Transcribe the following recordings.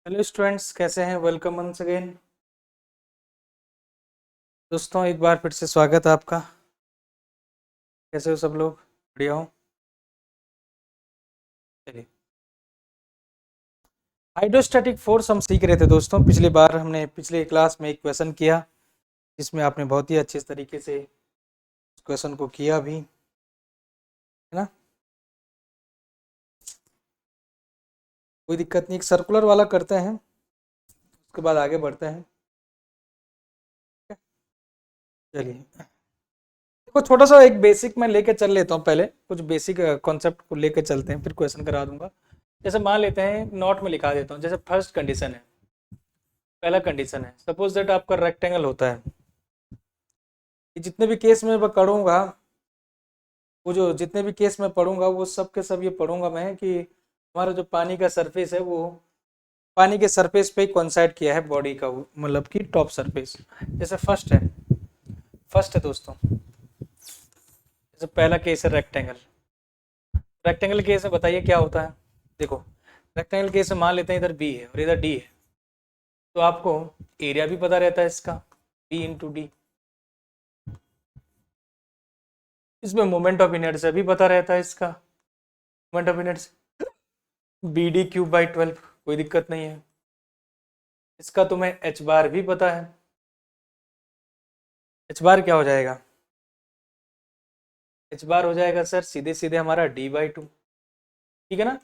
Hello students, कैसे हैं? Welcome once again. दोस्तों, एक बार फिर से स्वागत है आपका। कैसे हो सब लोग? बढ़िया हो? चलिए, हाइड्रोस्टैटिक फोर्स हम सीख रहे थे दोस्तों। पिछली बार हमने पिछले क्लास में एक क्वेश्चन किया जिसमें आपने बहुत ही अच्छे तरीके से उस क्वेश्चन को किया भी, है ना? कोई दिक्कत नहीं, एक सर्कुलर वाला करते हैं, उसके बाद आगे बढ़ते हैं। चलिए, देखो छोटा सा एक बेसिक मैं लेके चल लेता हूँ। पहले कुछ बेसिक कॉन्सेप्ट को लेके चलते हैं, फिर क्वेश्चन करा दूंगा। जैसे मान लेते हैं, नोट में लिखा देता हूँ। जैसे फर्स्ट कंडीशन है, पहला कंडीशन है, सपोज दैट आपका रेक्टेंगल होता है। ये जितने भी केस में पढ़ूंगा, वो जो जितने भी केस में पढ़ूंगा वो सब के सब ये पढ़ूंगा मैं कि हमारा जो पानी का सरफेस है वो पानी के सरफेस पे ही कोइंसाइड किया है बॉडी का, मतलब कि टॉप सरफेस। जैसे फर्स्ट है दोस्तों, जैसे पहला केस है रेक्टेंगल। रेक्टेंगल केस में बताइए क्या होता है। देखो, रेक्टेंगल केस में मान लेते हैं इधर बी है और इधर डी है, तो आपको एरिया भी पता रहता है इसका, बी इंटू डी। इसमें मोमेंट ऑफ इनर्शिया भी पता रहता है इसका, moment of inertia B D cube by 12, कोई दिक्कत नहीं है। इसका तुम्हें एच बार भी पता है। एच बार क्या हो जाएगा? एच बार हो जाएगा सर सीधे सीधे हमारा डी बाई 2। ठीक है ना?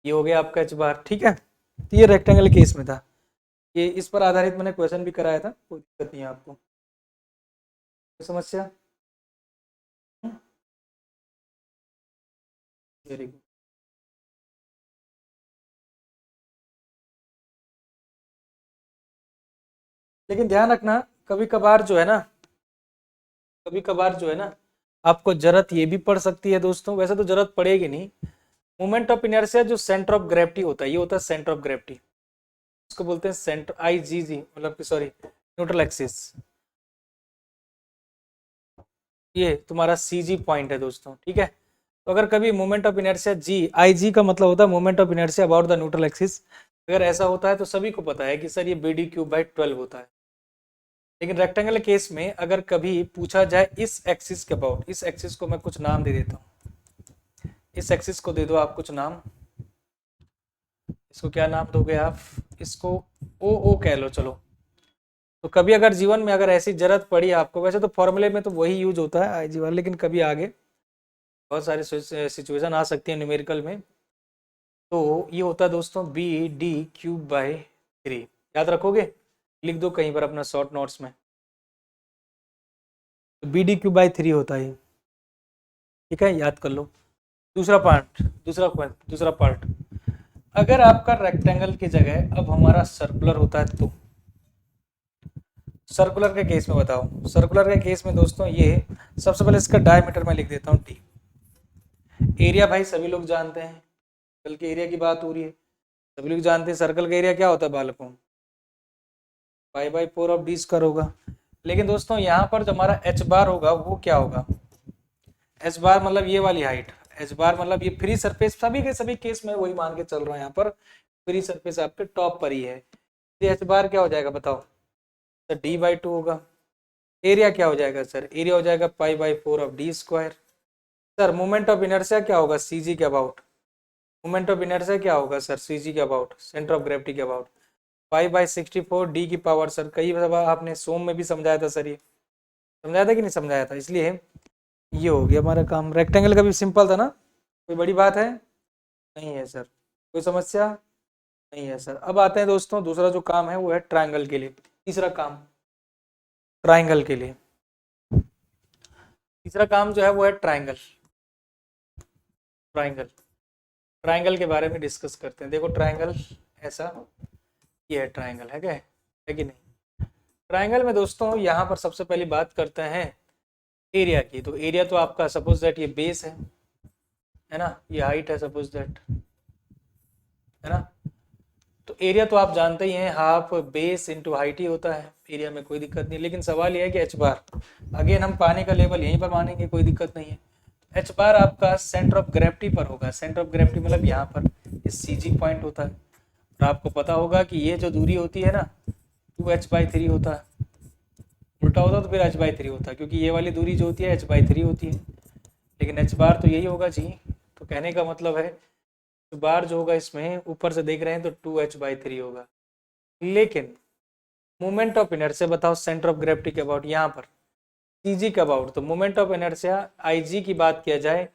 ये हो गया आपका एच बार। ठीक है, तो ये रेक्टेंगल केस में था। ये इस पर आधारित मैंने क्वेश्चन भी कराया था, कोई दिक्कत नहीं है आपको। कोई समस्या? Very good. लेकिन ध्यान रखना, कभी कभार जो है ना, कभी कभार जो है ना, आपको जरूरत ये भी पड़ सकती है दोस्तों। वैसे तो जरूरत पड़ेगी नहीं। मोमेंट ऑफ इनर्शिया जो सेंटर ऑफ ग्रेविटी होता है, ये होता है सेंटर ऑफ ग्रेविटी। इसको बोलते हैं सेंटर, आई जी जी, मतलब कि सॉरी, न्यूट्रल एक्सिस। ये तुम्हारा सी जी पॉइंट है दोस्तों। ठीक है, तो अगर कभी मोमेंट ऑफ इनर्शिया जी, आई जी का मतलब होता है moment of inertia about the neutral axis. अगर ऐसा होता है तो सभी को पता है कि सर ये बी डी क्यूब बाई 12 होता है। लेकिन रेक्टेंगल केस में अगर कभी पूछा जाए इस एक्सिस के अबाउट, इस एक्सिस को मैं कुछ नाम दे देता हूँ। इस एक्सिस को दे दो आप कुछ नाम। इसको क्या नाम दोगे आप? इसको ओ ओ कह लो, चलो। तो कभी अगर जीवन में अगर ऐसी जरूरत पड़ी आपको, वैसे तो फॉर्मूले में तो वही यूज होता है आई जी वाला, लेकिन कभी आगे बहुत सारी सिचुएशन आ सकती है न्यूमेरिकल में, तो ये होता है दोस्तों बी डी क्यूब बाई 3। याद रखोगे? लिख दो कहीं पर अपना शॉर्ट नोट्स में, तो बी डी क्यूब बाई 3 होता है। ठीक है, याद कर लो। दूसरा पार्ट, दूसरा पार्ट, अगर आपका रेक्टेंगल की जगह अब हमारा सर्कुलर होता है तो सर्कुलर के केस में बताओ। सर्कुलर के केस में दोस्तों ये, सबसे पहले इसका डायमीटर मैं लिख देता हूँ टी। एरिया भाई सभी लोग जानते हैं, सर्कल के एरिया की बात हो रही है, सभी लोग जानते हैं सर्कल का एरिया क्या होता है बालकों, pi by 4 of D square होगा। लेकिन दोस्तों यहाँ पर जो हमारा एच बार होगा वो क्या होगा? एच बार मतलब ये वाली हाइट, एच बार मतलब ये फ्री सरफेस, सभी के सभी केस में वही मान के चल रहा हूँ यहाँ पर, फ्री सरफेस आपके टॉप पर ही है। एच बार क्या हो जाएगा बताओ? सर डी बाई 2 होगा। एरिया क्या हो जाएगा सर? एरिया हो जाएगा pi by 4 of D square. Sir moment of inertia क्या होगा? सी जी के अबाउट। मोमेंट ऑफ इनर्शिया क्या होगा सर? सी जी के अबाउट, सेंटर ऑफ ग्रेविटी के अबाउट, पाई बाई 64 डी की पावर। सर कई बार आपने सोम में भी समझाया था सर, ये समझाया था कि नहीं समझाया था? इसलिए ये हो गया हमारा काम। रेक्टेंगल का भी सिंपल था ना, कोई बड़ी बात है? नहीं है सर। कोई समस्या? नहीं है सर। अब आते हैं दोस्तों, दूसरा जो काम है वो है ट्रायंगल के लिए। तीसरा काम ट्रायंगल के लिए, तीसरा काम जो है वो है ट्रायंगल। ट्रायंगल, ट्रायंगल के बारे में डिस्कस करते हैं। देखो ट्रायंगल ऐसा, ये है ट्रायंगल, है क्या, है कि नहीं? ट्रायंगल में दोस्तों यहाँ पर सबसे पहली बात करते हैं एरिया की। तो एरिया तो आपका सपोज दैट ये बेस है ना, ये हाइट है सपोज दैट, है ना? तो एरिया तो आप जानते ही हैं, हाफ बेस इंटू हाइट ही होता है। एरिया में कोई दिक्कत नहीं, लेकिन सवाल यह है कि एच बार, अगेन हम पानी का लेवल यहीं पर मानेंगे, कोई दिक्कत नहीं है। एच बार आपका सेंटर ऑफ ग्रेविटी पर होगा। सेंटर ऑफ ग्रेविटी मतलब यहाँ पर इस सी जी पॉइंट होता है। और आपको पता होगा कि ये जो दूरी होती है ना 2h/3 होता है, उल्टा होता तो फिर h/3 होता, क्योंकि ये वाली दूरी जो होती है h/3 होती है, लेकिन h बार तो यही होगा जी। तो कहने का मतलब है बार जो होगा इसमें ऊपर से देख रहे हैं तो 2h/3 होगा। लेकिन मोमेंट ऑफ इनर्शिया बताओ सेंटर ऑफ ग्रेविटी के अबाउट, यहाँ पर सीजी के अबाउट, तो मोमेंट ऑफ इनर्शिया आईजी की बात किया जाए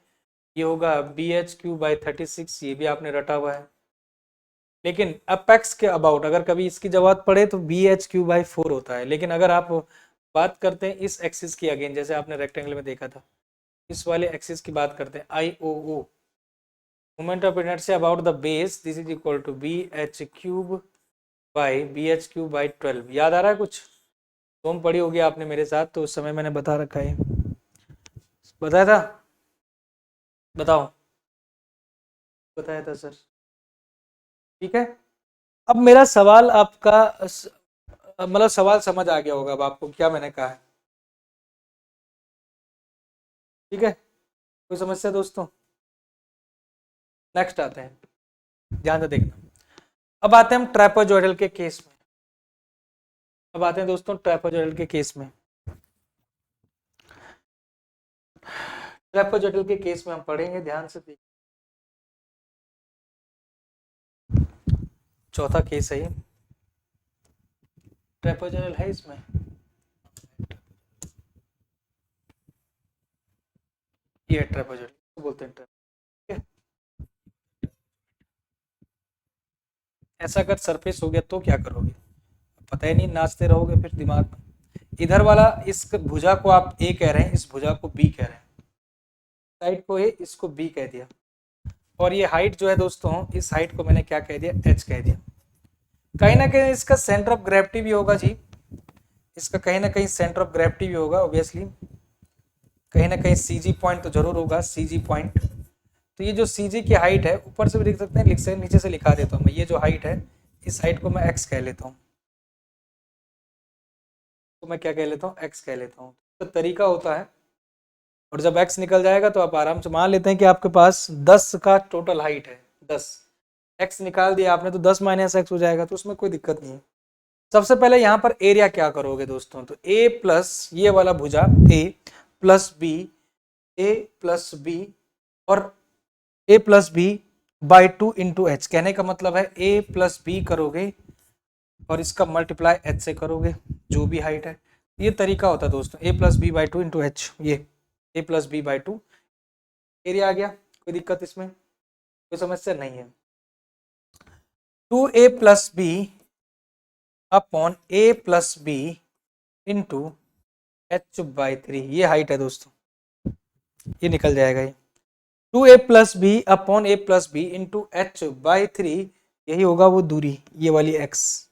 ये होगा bh³/36, ये भी आपने रटा हुआ है। लेकिन अपेक्स के अबाउट अगर कभी इसकी जरूरत पड़े तो bh³/4 होता है। लेकिन अगर आप बात करते हैं इस एक्सिस की, अगेन जैसे आपने रेक्टेंगल में देखा था, इस वाले एक्सिस की बात करते हैं IOO, moment of inertia about the base, this is equal to bh³/12। याद आ रहा है कुछ? तुम पढ़ी होगी आपने मेरे साथ, तो उस समय मैंने बता रखा है, बताया था, बताओ, बताया था सर। ठीक है, अब मेरा सवाल आपका मतलब सवाल समझ आ गया होगा अब आपको क्या मैंने कहा है। ठीक है, कोई समस्या दोस्तों? नेक्स्ट आते हैं, ध्यान से देखना। अब आते हैं हम ट्रैपेजॉइडल के केस में। अब आते हैं दोस्तों ट्रैपेजॉइडल के केस में। ट्रैपेजॉइडल के केस में हम पढ़ेंगे, ध्यान से देखिए। चौथा केस है ये, ट्रैपेजॉइडल है इसमें। ये ट्रैपेजॉइडल बोलते हैं ट्रैप। ऐसा अगर सरफेस हो गया तो क्या करोगे? पता ही नहीं, नाचते रहोगे फिर दिमाग में। इधर वाला इस भुजा को आप ए कह रहे हैं, इस भुजा को बी कह रहे हैं, साइड को ए, इसको बी कह दिया, और ये हाइट जो है दोस्तों, इस हाइट को मैंने क्या कह दिया, एच कह दिया। कहीं ना कहीं इसका सेंटर ऑफ ग्रेविटी भी होगा जी, इसका कहीं ना कहीं सेंटर ऑफ ग्रेविटी भी होगा ऑब्वियसली, कहीं ना कहीं सीजी पॉइंट तो जरूर होगा, सीजी पॉइंट। तो ये जो सीजी की हाइट है, ऊपर से भी लिख सकते हैं, लिख सकते, नीचे से लिखा देता हूँ मैं, ये जो हाइट है, इस हाइट को मैं एक्स कह लेता हूँ, तो मैं क्या कह लेता हूँ, एक्स कह लेता हूँ। तो तरीका होता है, और जब एक्स निकल जाएगा तो आप आराम से मान लेते हैं कि आपके पास 10 का टोटल हाइट है, 10 एक्स निकाल दिया आपने तो 10 - एक्स हो जाएगा, तो उसमें कोई दिक्कत नहीं है। सबसे पहले यहाँ पर एरिया क्या करोगे दोस्तों, तो ए प्लस ये वाला भुजा A plus B, A plus B, और A plus B by 2 into H. कहने का मतलब है ए प्लस बी करोगे और इसका मल्टीप्लाई एच से करोगे, जो भी हाइट है। ये तरीका होता है दोस्तों, A plus B by 2 into H, ये A plus B by 2 area आ गया। कोई दिक्कत इसमें, कोई समस्या नहीं है। 2a plus B upon A plus B into h/3, ये हाइट है दोस्तों, ये निकल जाएगा ये। 2a plus B upon A plus B into h/3, यही होगा वो दूरी, ये वाली x।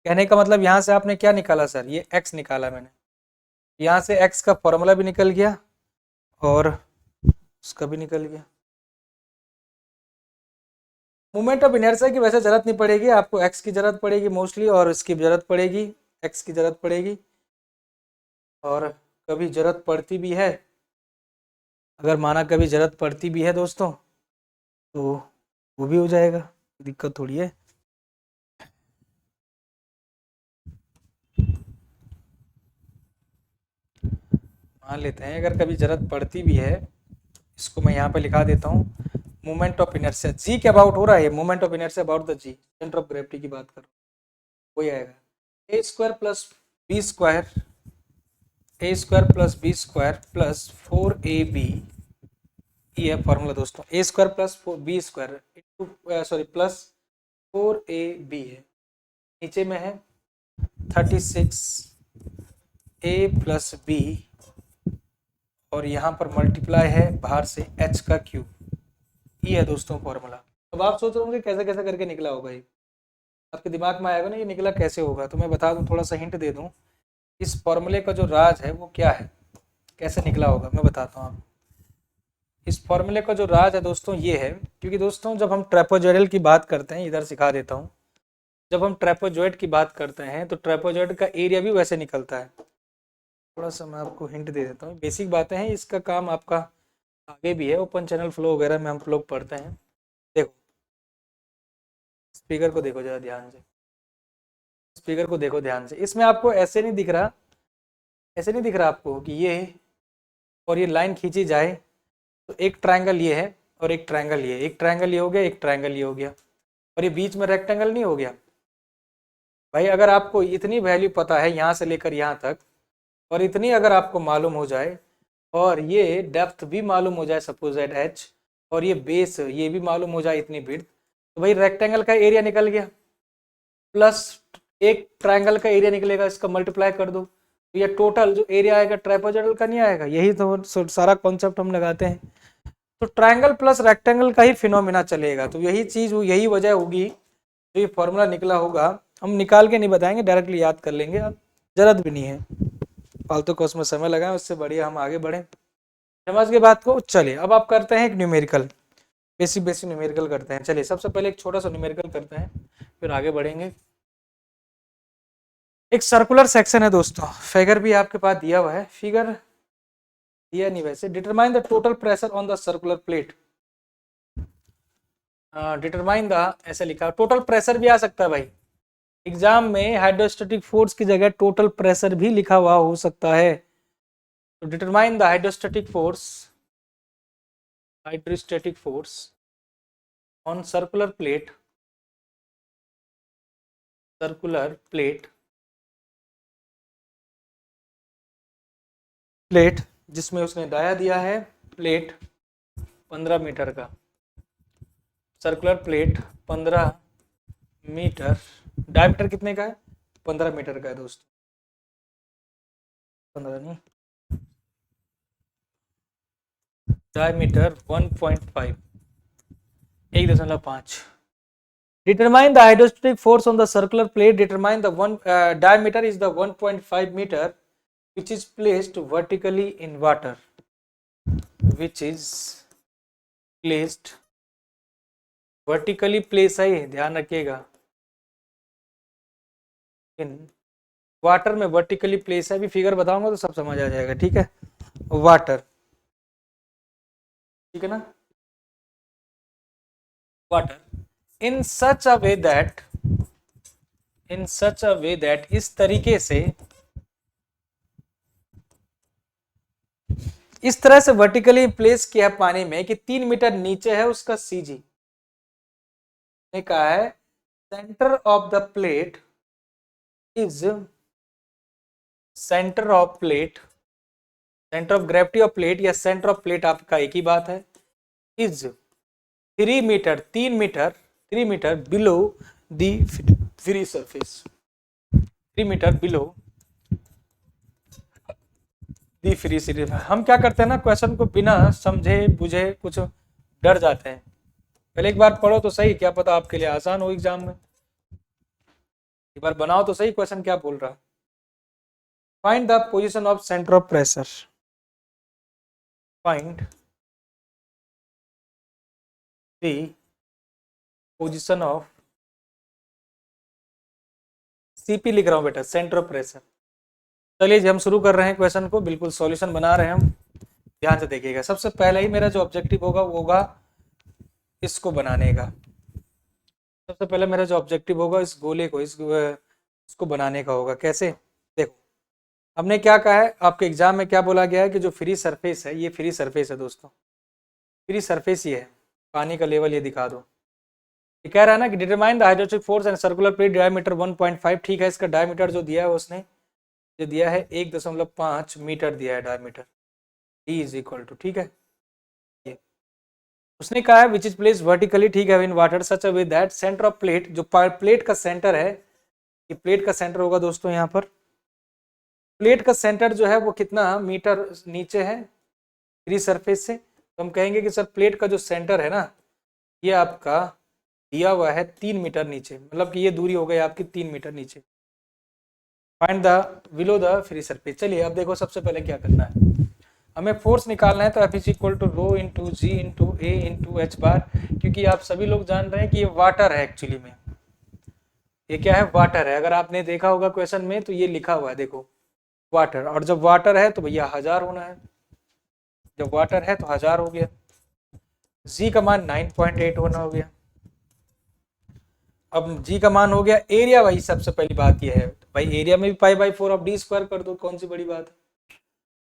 कहने का मतलब यहाँ से आपने क्या निकाला सर, ये x निकाला मैंने, यहाँ से x का फॉर्मूला भी निकल गया और उसका भी निकल गया। मोमेंट ऑफ इनर्शिया की वैसे जरूरत नहीं पड़ेगी आपको, x की जरूरत पड़ेगी मोस्टली, और इसकी जरूरत पड़ेगी, x की जरूरत पड़ेगी, और कभी जरूरत पड़ती भी है, अगर माना कभी जरूरत पड़ती भी है दोस्तों, तो वो भी हो जाएगा, दिक्कत थोड़ी है। मान लेते हैं अगर कभी जरूरत पड़ती भी है, इसको मैं यहाँ पे लिखा देता हूँ, मोमेंट ऑफ इनर्शिया जी के अबाउट हो रहा है, moment of inertia about the G, centre of gravity की बात कर रहा हूँ, वही आएगा a² plus b², a² plus b² plus 4ab, ये है फॉर्मूला दोस्तों, a² plus b² sorry plus 4ab है, नीचे में है 36 a प्लस b, और यहाँ पर मल्टीप्लाई है बाहर से h का क्यूब, ये है दोस्तों फॉर्मूला। अब आप सोच रहे होंगे कैसे कैसे करके निकला होगा ये, आपके दिमाग में आएगा ना ये निकला कैसे होगा, तो मैं बता दूं, थोड़ा सा हिंट दे दूं, इस फॉर्मूले का जो राज है वो क्या है, कैसे निकला होगा मैं बताता हूँ आपको। इस फॉर्मूले का जो राज है दोस्तों ये है, क्योंकि दोस्तों जब हम ट्रेपेजॉइडल की बात करते हैं, इधर सिखा देता हूँ, जब हम ट्रेपेजॉइड की बात करते हैं तो ट्रेपेजॉइड का एरिया भी वैसे निकलता है। थोड़ा सा मैं आपको हिंट दे देता हूँ, बेसिक बातें हैं, इसका काम आपका आगे भी है, ओपन चैनल फ्लो वगैरह में हम लोग पढ़ते हैं। देखो फिगर को देखो जरा ध्यान से, इस फिगर को देखो ध्यान से। इसमें आपको ऐसे नहीं दिख रहा, ऐसे नहीं दिख रहा आपको कि ये और ये लाइन खींची जाए तो एक ट्रायंगल ये है और एक ट्रायंगल ये, एक ट्रायंगल ये हो गया, एक ट्रायंगल ये हो गया, और ये बीच में रेक्टेंगल नहीं हो गया भाई। अगर आपको इतनी वैल्यू पता है यहाँ से लेकर यहाँ तक, और इतनी अगर आपको मालूम हो जाए, और ये डेप्थ भी मालूम हो जाए सपोज एट एच, और ये बेस ये भी मालूम हो जाए इतनी विड्थ, तो भाई रेक्टेंगल का एरिया निकल गया, प्लस एक ट्रायंगल का एरिया निकलेगा, इसका मल्टीप्लाई कर दो, तो ये टोटल जो एरिया आएगा ट्राइपोजॉइडल का नहीं आएगा। यही तो सारा कॉन्सेप्ट हम लगाते हैं। तो ट्रायंगल प्लस रेक्टेंगल का ही फिनोमिना चलेगा, तो यही चीज यही वजह होगी जो ये फॉर्मूला निकला होगा। हम निकाल के नहीं बताएंगे, डायरेक्टली याद कर लेंगे, अब जरूरत भी नहीं है फालतू को उसमें समय लगाएं, उससे बढ़िया हम आगे बढ़ें। समझ के बात को। चलिए अब आप करते हैं एक न्यूमेरिकल, बेसिक न्यूमेरिकल करते हैं। चलिए सबसे पहले एक छोटा सा न्यूमेरिकल करते हैं, फिर आगे बढ़ेंगे। एक सर्कुलर सेक्शन है दोस्तों, फिगर भी आपके पास दिया हुआ है, फिगर दिया नहीं वैसे। Determine the total pressure on the circular plate, determine the ऐसे लिखा, टोटल प्रेशर भी आ सकता है भाई एग्जाम में, हाइड्रोस्टैटिक फोर्स की जगह टोटल प्रेशर भी लिखा हुआ हो सकता है। तो determine the hydrostatic force on circular plate जिसमें उसने डाया दिया है प्लेट 15 मीटर का, सर्कुलर प्लेट 15 मीटर, डायमीटर कितने का है 15 मीटर का है दोस्तों, 15 नहीं, diameter 1.5, 1.5। Determine the hydrostatic force on the circular plate. Determine the diameter is the 1.5 meter, which is placed vertically in water. Which is placed vertically, place है, ध्यान रखिएगा, इन वाटर में वर्टिकली प्लेस है। अभी फिगर बताऊंगा तो सब समझ आ जाएगा, ठीक है। वाटर, ठीक है ना, water in such a way that इस तरीके से, इस तरह से वर्टिकली प्लेस किया पानी में कि 3 मीटर नीचे है उसका सीजी ने कहा है centre of the plate is, centre of gravity of plate या सेंटर ऑफ प्लेट आपका एक ही बात है, is 3 metre, 3 metre below the free surface, 3 metre below the free surface. हम क्या करते हैं ना, क्वेश्चन को बिना समझे बुझे कुछ डर जाते हैं, पहले एक बार पढ़ो तो सही, क्या पता आपके लिए आसान हो एग्जाम में, एक बार बनाओ तो सही क्वेश्चन क्या बोल रहा है। Find the position of centre of pressure, find the position of, CP लिख रहा हूं बेटा, सेंटर ऑफ प्रेशर। चलिए जी हम शुरू कर रहे हैं क्वेश्चन को, बिल्कुल सॉल्यूशन बना रहे हैं हम, ध्यान से देखिएगा। सबसे पहले ही मेरा जो ऑब्जेक्टिव होगा वो होगा इसको बनाने का, सबसे पहले मेरा जो ऑब्जेक्टिव होगा इस गोले को, इसको बनाने का होगा। कैसे, देखो हमने क्या कहा है, आपके एग्जाम में क्या बोला गया है कि जो फ्री सरफेस है, ये फ्री सरफेस है दोस्तों, फ्री सरफेस ये है, पानी का लेवल ये दिखा दो। ये कह रहा है ना कि determine the hydrostatic force and circular plate diameter 1.5, ठीक है, इसका डायमीटर जो दिया है उसने जो दिया है 1.5 मीटर दिया है diameter, D is equal to, ठीक है, ये उसने कहा है विच इज प्लेस वर्टिकली, ठीक है, इन water such a way that centre of plate, जो प्लेट का सेंटर है, ये प्लेट का सेंटर होगा दोस्तों, यहाँ पर प्लेट का सेंटर जो है वो कितना मीटर नीचे है फ्री सरफेस से, तो हम कहेंगे कि सर प्लेट का जो सेंटर है ना ये आपका दिया हुआ है 3 मीटर नीचे, मतलब कि ये दूरी हो गई आपकी 3 मीटर नीचे। Find the below the free surface. चलिए अब देखो सबसे पहले क्या करना है, हमें फोर्स निकालना है, तो F is equal to rho into G into A into H bar, क्योंकि आप सभी लोग जान रहे हैं कि ये वाटर है, एक्चुअली में ये क्या है, वाटर है। अगर आपने देखा होगा क्वेश्चन में तो ये लिखा हुआ है देखो वाटर, और जब वाटर है तो भैया 1000 होना है, जब वाटर है तो 1000 हो गया, जी का मान 9.8 होना हो गया, अब जी का मान हो गया। एरिया भाई सबसे पहली बात यह है भाई, एरिया में भी pi by four of D square कर दो, कौन सी बड़ी बात है।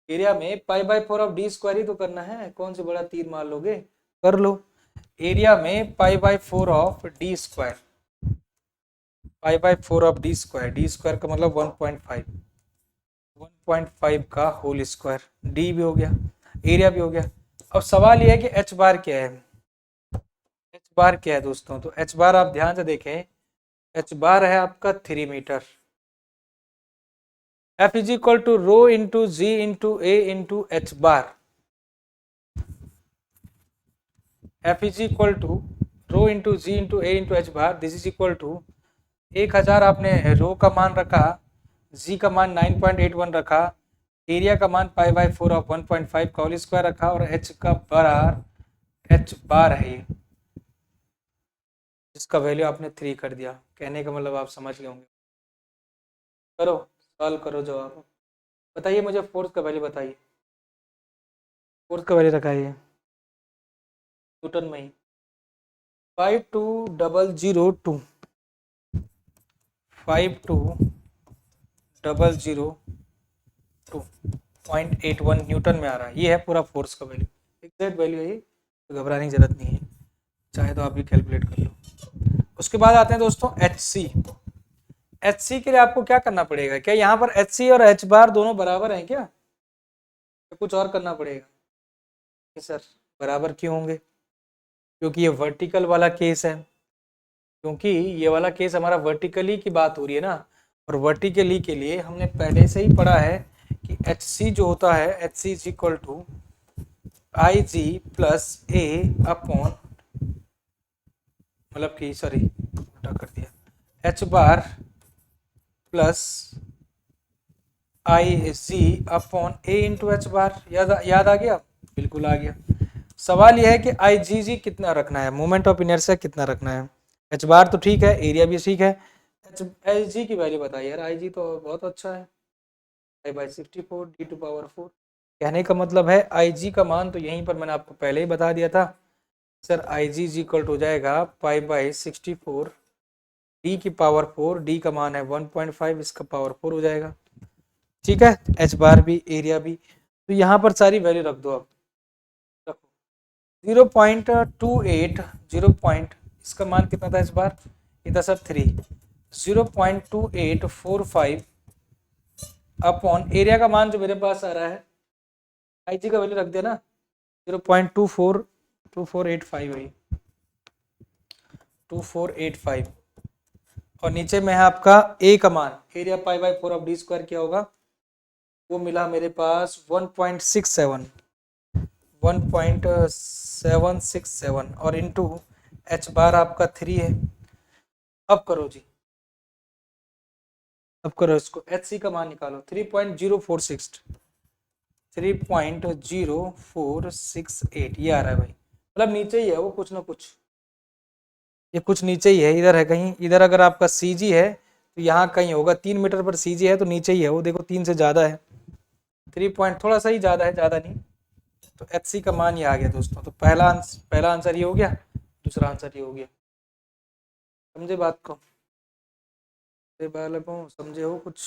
एरिया में pi by four of D square ही तो करना है, कौन सी बड़ा तीर मार लोगे, कर लो। एरिया में pi by four of D square, pi by four of D square का मतलब 1.5, 1.5 का होल स्क्वायर, डी भी हो गया, एरिया भी हो गया। अब सवाल यह है कि एच बार क्या है। एच बार क्या है दोस्तों, तो एच बार आप ध्यान से देखें, एच बार है आपका 3 metre. F is equal to rho into G into A into H bar. F is equal to rho into G into A into H bar, this is equal to 1000 आपने रो का मान रखा, जी का मान 9.81 रखा, एरिया का मान पाई बाई फोर ऑफ 1.5 का होल स्क्वायर रखा, और एच का बार, एच बार है ये, जिसका वैल्यू आपने 3 कर दिया। कहने का मतलब आप समझ गए होंगे। करो, सॉल्व करो, जवाब बताइए मुझे, फोर्स का वैल्यू बताइए, फोर्स का वैल्यू रखाइए न्यूटन में ही। 52002, 52002.81 न्यूटन में आ रहा है, ये है पूरा फोर्स का वैल्यू, एग्जैक्ट वैल्यू है ये, तो घबराने की जरूरत नहीं है, चाहे तो आप भी कैलकुलेट कर लो। उसके बाद आते हैं दोस्तों एच सी। एच सी के लिए आपको क्या करना पड़ेगा, क्या यहाँ पर एच सी और एच बार दोनों बराबर हैं क्या, या कुछ और करना पड़ेगा। सर बराबर क्यों होंगे, क्योंकि ये वर्टिकल वाला केस है, क्योंकि ये वाला केस हमारा वर्टिकली की बात हो रही है ना, और वर्टिकली के लिए हमने पहले से ही पढ़ा है कि एच सी जो होता है, H C is equal to I G plus A upon, मतलब कि सॉरी उल्टा कर दिया, H bar plus I G upon A into H bar. याद आ गया, बिल्कुल आ गया। सवाल यह है कि आई जी जी कितना रखना है, मोमेंट ऑफ इनर्शिया कितना रखना है। एच बार तो ठीक है, एरिया भी ठीक है, एच आई जी की वैल्यू बताइए यार, आई जी तो बहुत अच्छा है, आई बाई 64 डी टू पावर 4। कहने का मतलब है आई जी का मान तो यहीं पर मैंने आपको पहले ही बता दिया था sir, I G is equal to हो जाएगा पाई बाई 64 डी की पावर 4, डी का मान है 1.5, इसका पावर 4 हो जाएगा। ठीक है, एच बार भी एरिया भी, तो यहाँ पर सारी वैल्यू रख दो। अब रखो 0.28, 0. इसका मान कितना था इस बार, ये था सर 3, 0.2845 अपॉन एरिया का मान जो मेरे पास आ रहा है, आई जी का वैल्यू रख देना 0.2485 है, 2485, और नीचे में है आपका ए का मान, area pi by 4 of D square क्या होगा, वो मिला मेरे पास 1.67, 1.767 और इंटू एच बार आपका 3 है। अब करो जी, अब करो इसको, एच सी का मान निकालो, 3.046, 3.0468 ये आ रहा है भाई, मतलब नीचे ही है वो कुछ ना कुछ, ये कुछ नीचे ही है, इधर है कहीं, इधर अगर आपका सी जी है तो यहाँ कहीं होगा, 3 मीटर पर सी जी है तो नीचे ही है वो, देखो 3 से ज़्यादा है, 3 पॉइंट थोड़ा सा ही ज़्यादा है, ज़्यादा नहीं। तो एच सी का मान ये आ गया दोस्तों, तो पहला आंसर ये हो गया, दूसरा आंसर ये हो गया। समझे बात को, बालकों समझे हो कुछ,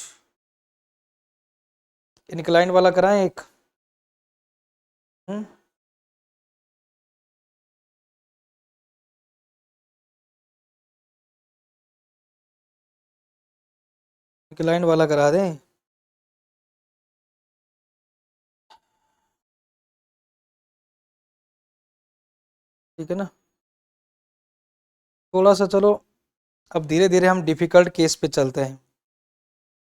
इनक्लाइन वाला कराएं एक। इनक्लाइन वाला करा दें, ठीक है ना। थोड़ा सा चलो, अब धीरे धीरे हम डिफ़िकल्ट केस पे चलते हैं,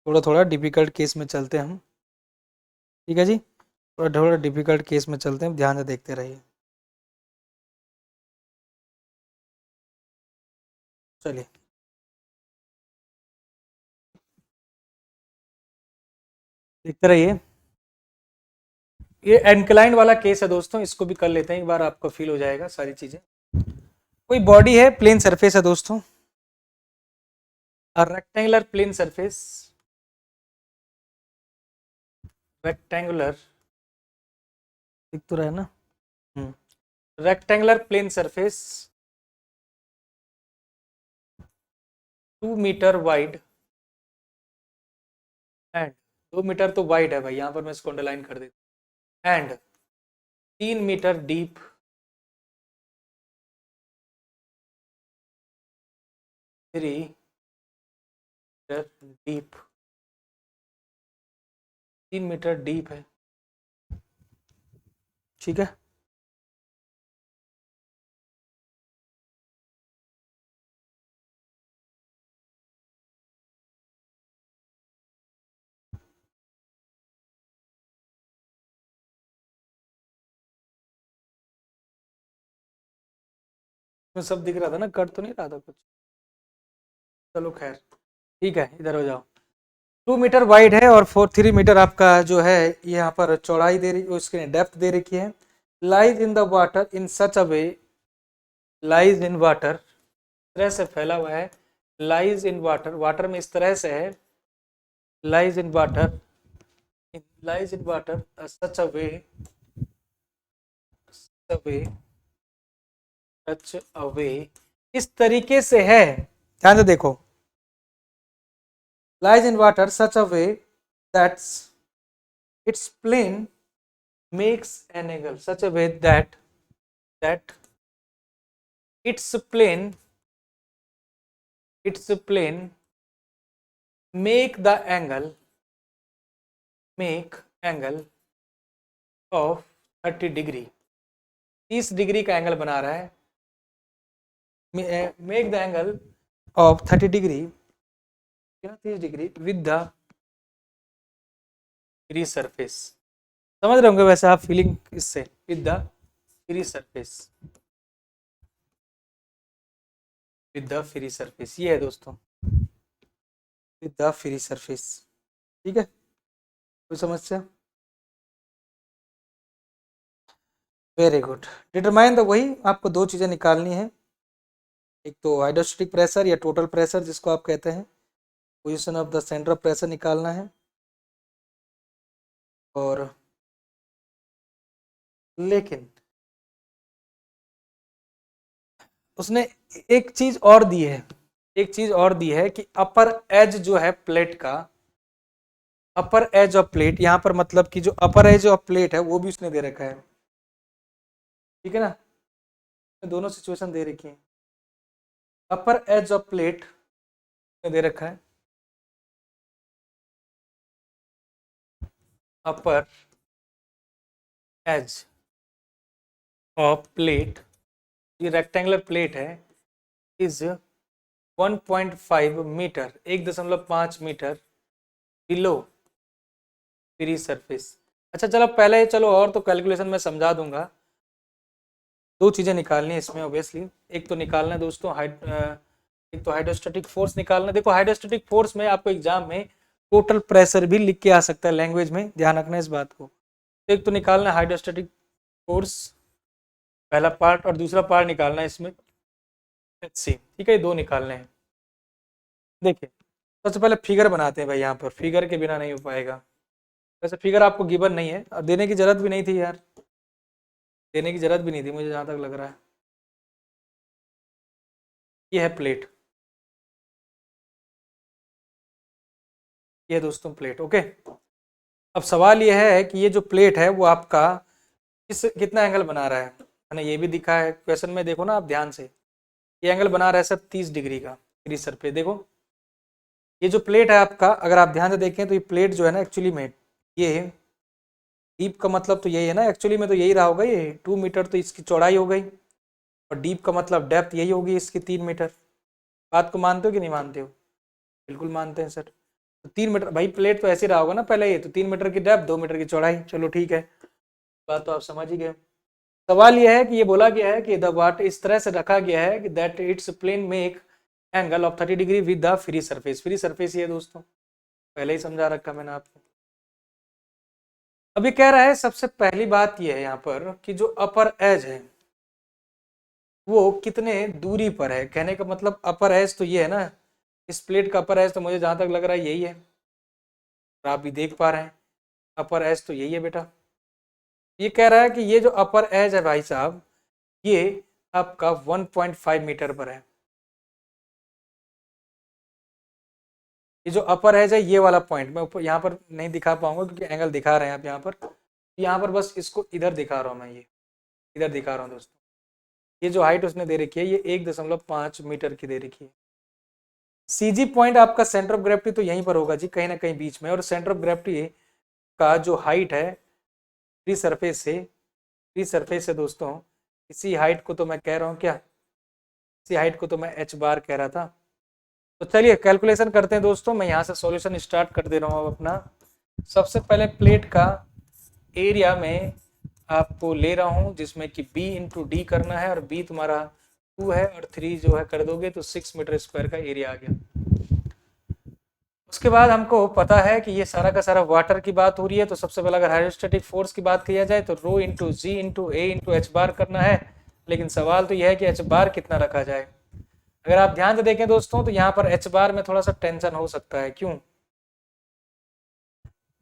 थोड़ा थोड़ा डिफ़िकल्ट केस में चलते हैं हम, ठीक है जी, थोड़ा थोड़ा डिफ़िकल्ट केस में चलते हैं, ध्यान से देखते रहिए। चलिए, देखते रहिए। ये एनक्लाइन वाला केस है दोस्तों, इसको भी कर लेते हैं एक बार, आपको फील हो जाएगा सारी चीज़ें। कोई बॉडी है, प्लेन सरफेस है दोस्तों, और रेक्टेंगुलर प्लेन सरफेस, रेक्टेंगुलर दिख तो रहा है ना, rectangular plane surface 2 metre wide and 2 metre तो वाइड है भाई, यहाँ पर मैं इसको अंडरलाइन कर देता हूँ, and 3 metre deep, 3 metre deep, 3 metre deep है, ठीक है। मैं सब दिख रहा था ना, कट तो नहीं रहा था कुछ, चलो खैर ठीक है, इधर हो जाओ। 2 मीटर वाइड है और 3 मीटर आपका जो है ये यहाँ पर चौड़ाई दे रही, उसकी डेप्थ दे रखी है। Lies in the water in such a way, lies in water, तरह से फैला हुआ है, लाइज इन वाटर, वाटर में इस तरह से है, lies in water, lies in water such a way, way, such a way, इस तरीके से है, ध्यान से देखो, lies in water such a way that its plane makes an angle, such a way that its plane, its plane make the angle, make angle of 30 degree, 30 degree का angle बना रहा है, make the angle of 30 degree, 30 degree with the free surface, समझ रहे होंगे वैसे आप feeling इससे, with the free surface, with the free surface, ये है दोस्तों, विद द फ्री सरफेस, ठीक है, कोई समस्या? Very good. डिटरमाइन द, वही आपको दो चीज़ें निकालनी है, एक तो हाइड्रोस्टेटिक प्रेशर या टोटल प्रेशर जिसको आप कहते हैं, position of the centre of pressure निकालना है, और लेकिन उसने एक चीज और दी है, एक चीज और दी है कि अपर एज जो है प्लेट का, अपर एज ऑफ प्लेट, यहाँ पर मतलब कि जो अपर एज ऑफ प्लेट है वो भी उसने दे रखा है, ठीक है ना, दोनों सिचुएशन दे रखी है, अपर एज ऑफ प्लेट दे रखा है, अपर एज ऑफ प्लेट, ये रेक्टेंगुलर प्लेट है, is 1.5 metre, 1.5 metre below free surface. अच्छा चलो पहले, चलो और तो कैलकुलेशन में समझा दूंगा, दो चीज़ें निकालनी है इसमें ऑब्वियसली, एक तो निकालना है दोस्तों एक तो हाइड्रोस्टैटिक फोर्स निकालना। देखो हाइड्रोस्टैटिक फोर्स में आपको एग्जाम में टोटल प्रेशर भी लिख के आ सकता है, लैंग्वेज में ध्यान रखना इस बात को। एक तो निकालना है हाइड्रोस्टैटिक फोर्स, पहला पार्ट, और दूसरा पार्ट निकालना है इसमें एच सी, ठीक है, ये दो निकालने हैं। देखिए सबसे पहले फिगर बनाते हैं भाई, यहाँ पर फिगर के बिना नहीं हो पाएगा, वैसे फिगर आपको गिवन नहीं है और देने की जरूरत भी नहीं थी यार, देने की जरूरत भी नहीं थी मुझे जहाँ तक लग रहा है। ये है प्लेट, ये है दोस्तों प्लेट, ओके। अब सवाल ये है कि ये जो प्लेट है वो आपका कितना एंगल बना रहा है ना, ये भी दिखा है क्वेश्चन में, देखो ना आप ध्यान से, ये एंगल बना रहा है सर 30 डिग्री का, फ्री सरफेस। देखो ये जो प्लेट है आपका, अगर आप ध्यान से देखें तो ये प्लेट जो है ना एक्चुअली में, ये डीप का मतलब तो यही है ना, एक्चुअली में तो यही रहा होगा, ये 2 मीटर तो इसकी चौड़ाई हो गई, और डीप का मतलब डेप्थ यही होगी इसकी 3 मीटर। बात को मानते हो कि नहीं मानते हो? बिल्कुल मानते हैं सर। तो 3 मीटर भाई, प्लेट तो ऐसे रहा होगा ना पहले, ये तो 3 मीटर की डेप्थ, 2 मीटर की चौड़ाई, चलो ठीक है, बात तो आप समझ ही गए। सवाल यह है कि ये बोला गया है कि द वाट इस तरह से रखा गया है कि that it's plane make angle of 30 degree with the free surface, free surface ये दोस्तों पहले ही समझा रखा मैंने आपको। अब ये कह रहा है सबसे पहली बात ये है यहाँ पर कि जो अपर एज है वो कितने दूरी पर है, कहने का मतलब अपर एज तो ये है ना, इस प्लेट का अपर एज तो मुझे जहां तक लग रहा है यही है, और आप भी देख पा रहे हैं अपर एज तो यही है बेटा। ये कह रहा है कि ये जो अपर एज है भाई साहब, ये आपका 1.5 मीटर पर है, ये जो अपर है ये वाला पॉइंट मैं ऊपर यहाँ पर नहीं दिखा पाऊंगा क्योंकि एंगल दिखा रहे हैं आप यहाँ पर बस इसको इधर दिखा रहा हूँ मैं, ये इधर दिखा रहा हूँ दोस्तों। ये जो हाइट उसने दे रखी है ये 1.5 मीटर की दे रखी है। सीजी पॉइंट आपका सेंटर ऑफ ग्रेविटी तो यहीं पर होगा जी, कहीं ना कहीं बीच में, और सेंटर ऑफ ग्रेविटी का जो हाइट है फ्री सरफेस से दोस्तों, इसी हाइट को तो मैं कह रहा हूँ क्या, इसी हाइट को तो मैं एच बार कह रहा था। तो चलिए कैलकुलेशन करते हैं दोस्तों, मैं यहाँ से सॉल्यूशन स्टार्ट कर दे रहा हूँ अब अपना। सबसे पहले प्लेट का एरिया में आपको ले रहा हूँ जिसमें कि b इंटू डी करना है, और b तुम्हारा 2 है और 3 जो है कर दोगे तो 6 मीटर स्क्वायर का एरिया आ गया। उसके बाद हमको पता है कि ये सारा का सारा वाटर की बात हो रही है, तो सबसे पहले अगर हाइड्रोस्टैटिक फोर्स की बात किया जाए तो rho into G into A into H बार करना है, लेकिन सवाल तो यह है कि एच बार कितना रखा जाए। अगर आप ध्यान से देखें दोस्तों तो यहाँ पर एच बार में थोड़ा सा टेंशन हो सकता है। क्यों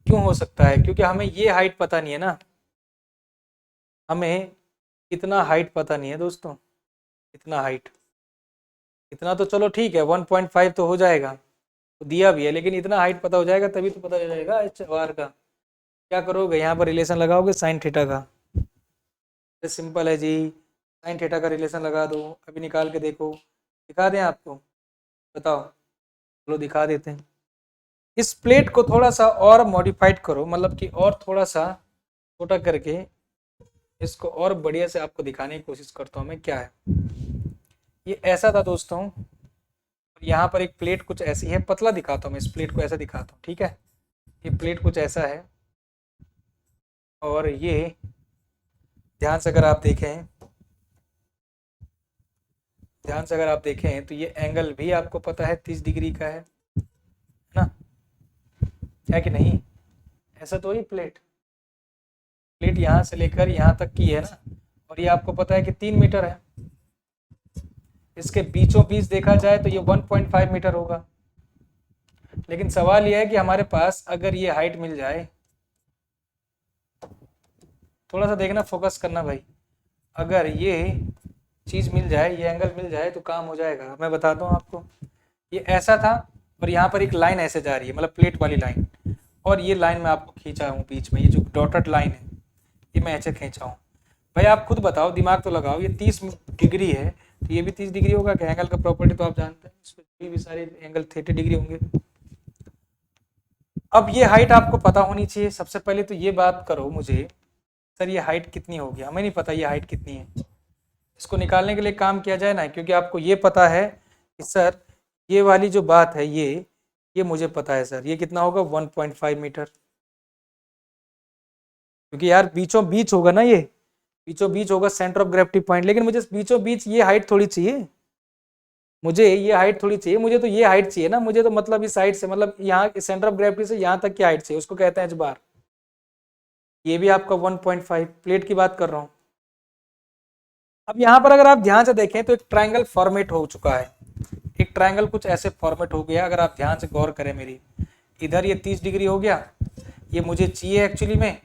हो सकता है? क्योंकि हमें ये हाइट पता नहीं है ना, हमें इतना हाइट पता नहीं है दोस्तों, इतना हाइट, इतना तो चलो ठीक है 1.5 तो हो जाएगा, तो दिया भी है, लेकिन इतना हाइट पता हो जाएगा तभी तो पता हो जाएगा एच बार का। क्या करोगे, यहाँ पर रिलेशन लगाओगे साइन थीटा का, सिंपल है जी, साइन थीटा का रिलेशन लगा दो। अभी निकाल के देखो, दिखा दें आपको, बताओ, चलो दिखा देते हैं। इस प्लेट को थोड़ा सा और मॉडिफाइड करो, मतलब कि और थोड़ा सा छोटा करके इसको और बढ़िया से आपको दिखाने की कोशिश करता हूँ मैं क्या है। ये ऐसा था दोस्तों, यहाँ पर एक प्लेट कुछ ऐसी है, पतला दिखाता हूँ मैं, इस प्लेट को ऐसा दिखाता हूँ, ठीक है। ये प्लेट कुछ ऐसा है, और ये ध्यान से अगर आप देखें तो ये एंगल भी आपको पता है 30 डिग्री का है ना, है कि नहीं? ऐसा तो ही प्लेट यहाँ से लेकर यहाँ तक की है ना, और ये आपको पता है कि 3 मीटर है। इसके बीचों बीच देखा जाए तो ये 1.5 मीटर होगा, लेकिन सवाल यह है कि हमारे पास अगर ये हाइट मिल जाए, थोड़ा सा देखना, फोकस करना भाई, अगर ये चीज़ मिल जाए, ये एंगल मिल जाए तो काम हो जाएगा। मैं बताता हूँ आपको, ये ऐसा था और यहाँ पर एक लाइन ऐसे जा रही है, मतलब प्लेट वाली लाइन, और ये लाइन मैं आपको खींचा हूँ बीच में, ये जो डॉटेड लाइन है ये मैं ऐसे खींचा हूँ। भाई आप खुद बताओ, दिमाग तो लगाओ, ये 30 डिग्री है तो ये भी 30 डिग्री होगा क्या? एंगल का प्रॉपर्टी तो आप जानते हैं, इसमें भी सारे एंगल 30 डिग्री होंगे। अब ये हाइट आपको पता होनी चाहिए। सबसे पहले तो ये बात करो मुझे, सर ये हाइट कितनी होगी? हमें नहीं पता ये हाइट कितनी है, इसको निकालने के लिए काम किया जाए ना, क्योंकि आपको ये पता है कि सर ये वाली जो बात है ये मुझे पता है सर, ये कितना होगा 1.5 मीटर, क्योंकि यार बीचों बीच होगा ना, ये बीचों बीच होगा सेंटर ऑफ ग्रेविटी पॉइंट, लेकिन मुझे बीचों बीच ये हाइट थोड़ी चाहिए, मुझे ये हाइट थोड़ी चाहिए, मुझे तो ये हाइट चाहिए ना, मुझे तो मतलब इस साइड से, मतलब यहाँ सेंटर ऑफ ग्रेविटी से यहाँ तक की हाइट चाहिए, उसको कहते हैं एच बार। ये भी आपका 1.5 प्लेट की बात कर रहा हूँ। अब यहाँ पर अगर आप ध्यान से देखें तो एक ट्रायंगल फॉर्मेट हो चुका है, एक ट्रायंगल कुछ ऐसे फॉर्मेट हो गया। अगर आप ध्यान से गौर करें मेरी, इधर ये 30 डिग्री हो गया, ये मुझे चाहिए एक्चुअली में,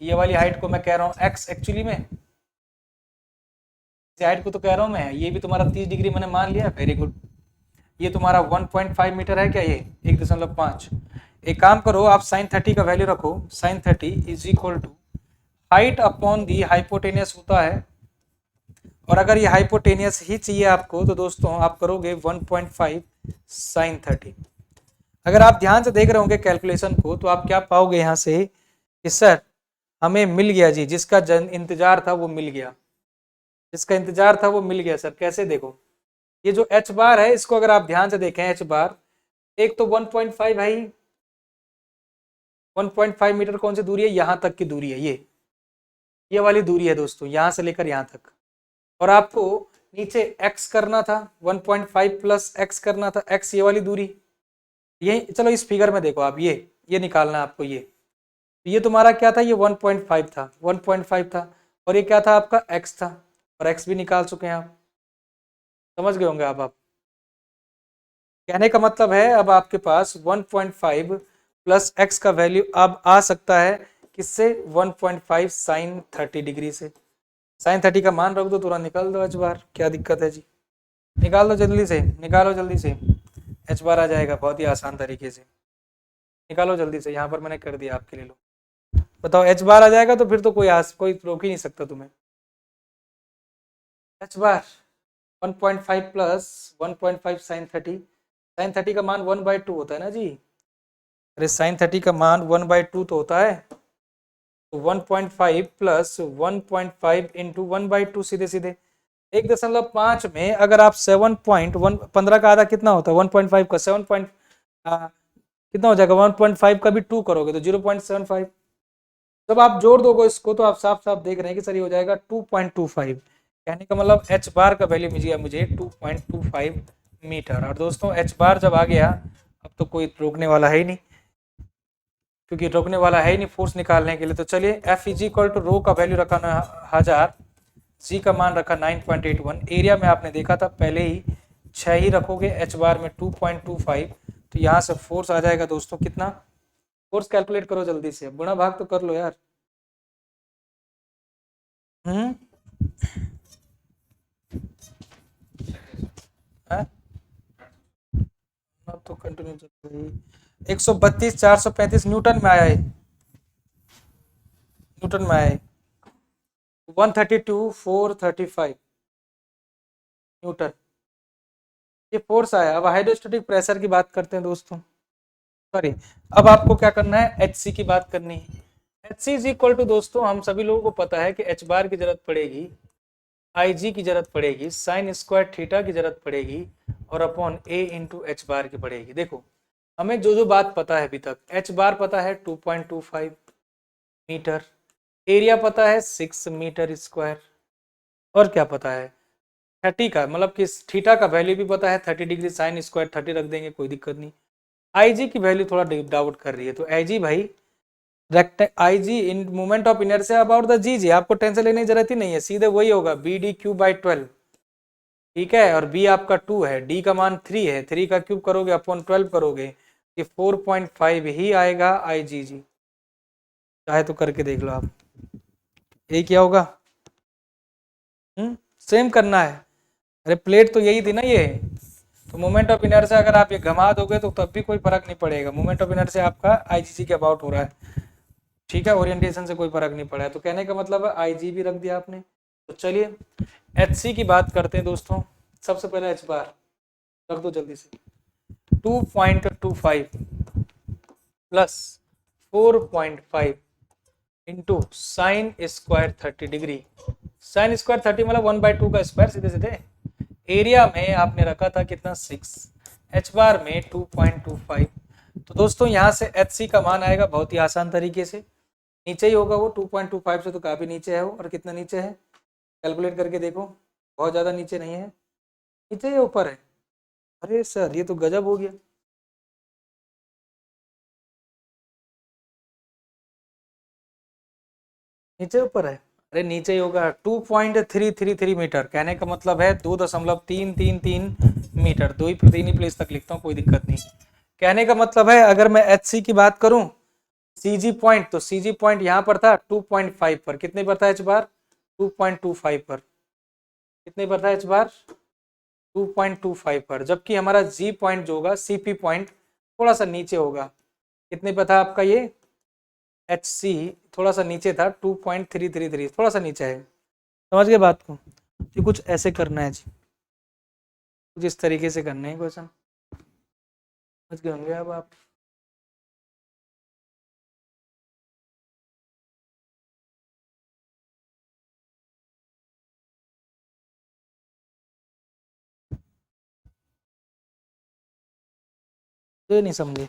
ये वाली हाइट को मैं कह रहा हूँ एक्स एक्चुअली में, इस हाइट को तो कह रहा हूँ मैं, ये भी तुम्हारा 30 डिग्री मैंने मान लिया, वेरी गुड। ये तुम्हारा 1.5 मीटर है क्या? ये 1.5। एक काम करो, आप साइन 30 का वैल्यू रखो, sine 30 is equal to height upon the hypotenuse होता है, और अगर ये हाइपोटेनियस ही चाहिए आपको तो दोस्तों आप करोगे 1.5 साइन 30। अगर आप ध्यान से देख रहे होंगे कैलकुलेशन को तो आप क्या पाओगे यहाँ से कि सर हमें मिल गया जी, जिसका इंतजार था वो मिल गया, जिसका इंतजार था वो मिल गया। सर कैसे? देखो ये जो एच बार है, इसको अगर आप ध्यान से देखें, एच बार एक तो 1.5 है, 1.5 मीटर कौन सी दूरी है? यहाँ तक की दूरी है, ये वाली दूरी है दोस्तों, यहाँ से लेकर यहाँ तक, और आपको नीचे x करना था, 1.5 प्लस x करना था, x ये वाली दूरी, ये चलो इस फिगर में देखो आप, ये निकालना है आपको, ये तुम्हारा क्या था? ये 1.5 था, 1.5 था, और ये क्या था आपका? x था, और x भी निकाल चुके हैं आप, समझ गए होंगे आप। कहने का मतलब है अब आपके पास 1.5 प्लस x का वैल्यू अब आ सकता है किससे? 1.5 साइन 30 डिग्री से। साइन 30 का मान रख दो, तुरंत निकाल दो एच बार, क्या दिक्कत है जी? निकाल दो जल्दी से, निकालो जल्दी से, एच बार आ जाएगा बहुत ही आसान तरीके से। निकालो जल्दी से, यहाँ पर मैंने कर दिया आपके लिए। लो बताओ, एच बार आ जाएगा तो फिर तो कोई रोक ही नहीं सकता तुम्हें। एच बार 1.5 प्लस 1.5 साइन 30। साइन 30 का मान 1/2 होता है ना जी। अरे साइन 30 का मान 1/2 तो होता है। तो 1.5 प्लस 1.5 इंटू 1/2 सीधे सीधे 1.5 में अगर आप 7.1 15 का आधा कितना होता है 1.5 का 7 पॉइंट कितना हो जाएगा 1.5 का भी 2 करोगे तो 0.75। जब आप जोड़ दोगे इसको तो आप साफ साफ देख रहे हैं कि सर ये हो जाएगा 2.25। कहने का मतलब एच बार का वैल्यू मुझे 2.25 मीटर। और दोस्तों एच बार जब आ गया अब तो कोई रोकने वाला है ही नहीं, क्योंकि रोकने वाला है ही नहीं फोर्स निकालने के लिए। तो चलिए एफ इज इक्वल टू रो का वैल्यू रखा 1000, जी का मान रखा 9.81, एरिया में आपने देखा था पहले ही 6 ही रखोगे, एच बार में 2.25, तो यहाँ से फोर्स आ जाएगा दोस्तों कितना। फोर्स कैलकुलेट करो जल्दी से, गुणा भाग तो कर लो यार। हम्म अब तो कंटिन्यू चल रही। 132 435 न्यूटन में आया है, न्यूटन में आया है। 132 435 न्यूटन ये फोर्स आया। अब हाइड्रोस्टेटिक प्रेशर की बात करते हैं दोस्तों। सॉरी, अब आपको क्या करना है, एच सी की बात करनी है। H C is equal to दोस्तों हम सभी लोगों को पता है कि एच बार की जरूरत पड़ेगी, आई जी की जरूरत पड़ेगी, साइन स्क्वायर थीटा की जरूरत पड़ेगी, और अपॉन ए इंटू एच बार की पड़ेगी। देखो हमें जो जो बात पता है अभी तक, एच बार पता है 2.25 मीटर, एरिया पता है 6 मीटर स्क्वायर, और क्या पता है 30 का मतलब कि थीटा का वैल्यू भी पता है 30 डिग्री, साइन स्क्वायर 30 रख देंगे कोई दिक्कत नहीं। आई जी की वैल्यू थोड़ा डाउट कर रही है, तो आई जी भाई I G in moment of inertia about the G G, आपको टेंशन लेने की जरूरत ही नहीं है, सीधे वही होगा बी डी क्यू बाई 12। ठीक है, और बी आपका 2 है, डी का मान 3 है, 3 का क्यूब करोगे अपॉन 12 करोगे, ये 4.5 ही आएगा आई जी जी। चाहे तो करके देख लो आप, यही क्या होगा। सेम करना है। अरे प्लेट तो यही थी ना ये, तो मोमेंट ऑफ इनर्शिया अगर आप ये घुमा दोगे तो तब भी कोई फर्क नहीं पड़ेगा, मोमेंट ऑफ इनर्शिया आपका आईजीसी के अबाउट हो रहा है। ठीक है, ओरिएंटेशन से कोई फर्क नहीं पड़ा है, तो कहने का मतलब है आईजी भी रख दिया आपने। तो चलिए एच सी की बात करते हैं दोस्तों। सबसे पहले एच बार रख दो जल्दी से, 2.25 plus 4.5 into sine square 30 degree, sine square 30 मतलब 1/2 का स्क्वायर सीधे सीधे। एरिया में आपने रखा था कितना 6, एच बार में 2.25। तो दोस्तों यहाँ से एच सी का मान आएगा बहुत ही आसान तरीके से, नीचे ही होगा वो 2.25 से तो काफी नीचे है वो। और कितना नीचे है कैलकुलेट करके देखो, बहुत ज्यादा नीचे नहीं है, नीचे या ऊपर है। अरे सर ये तो गजब हो गया, नीचे ऊपर है। अरे नीचे ही होगा, 2.333 मीटर, कहने का मतलब है 2.333 मीटर, दो ही तीन ही प्लेस तक लिखता हूँ कोई दिक्कत नहीं। कहने का मतलब है अगर मैं एच सी की बात करूं, सी जी पॉइंट, तो सी जी पॉइंट यहाँ पर था 2.5 पर, कितने पर था एच बार 2.25 पर, कितने पर था एच बार 2.25 पर, जबकि हमारा जी पॉइंट जो होगा सीपी पॉइंट थोड़ा सा नीचे होगा, कितने पर था आपका ये एच सी, थोड़ा सा नीचे था 2.333, थोड़ा सा नीचे है। समझ गए बात को, कि कुछ ऐसे करना है जी, कुछ इस तरीके से करना है क्वेश्चन, समझ गए होंगे अब आप। ये नहीं समझे।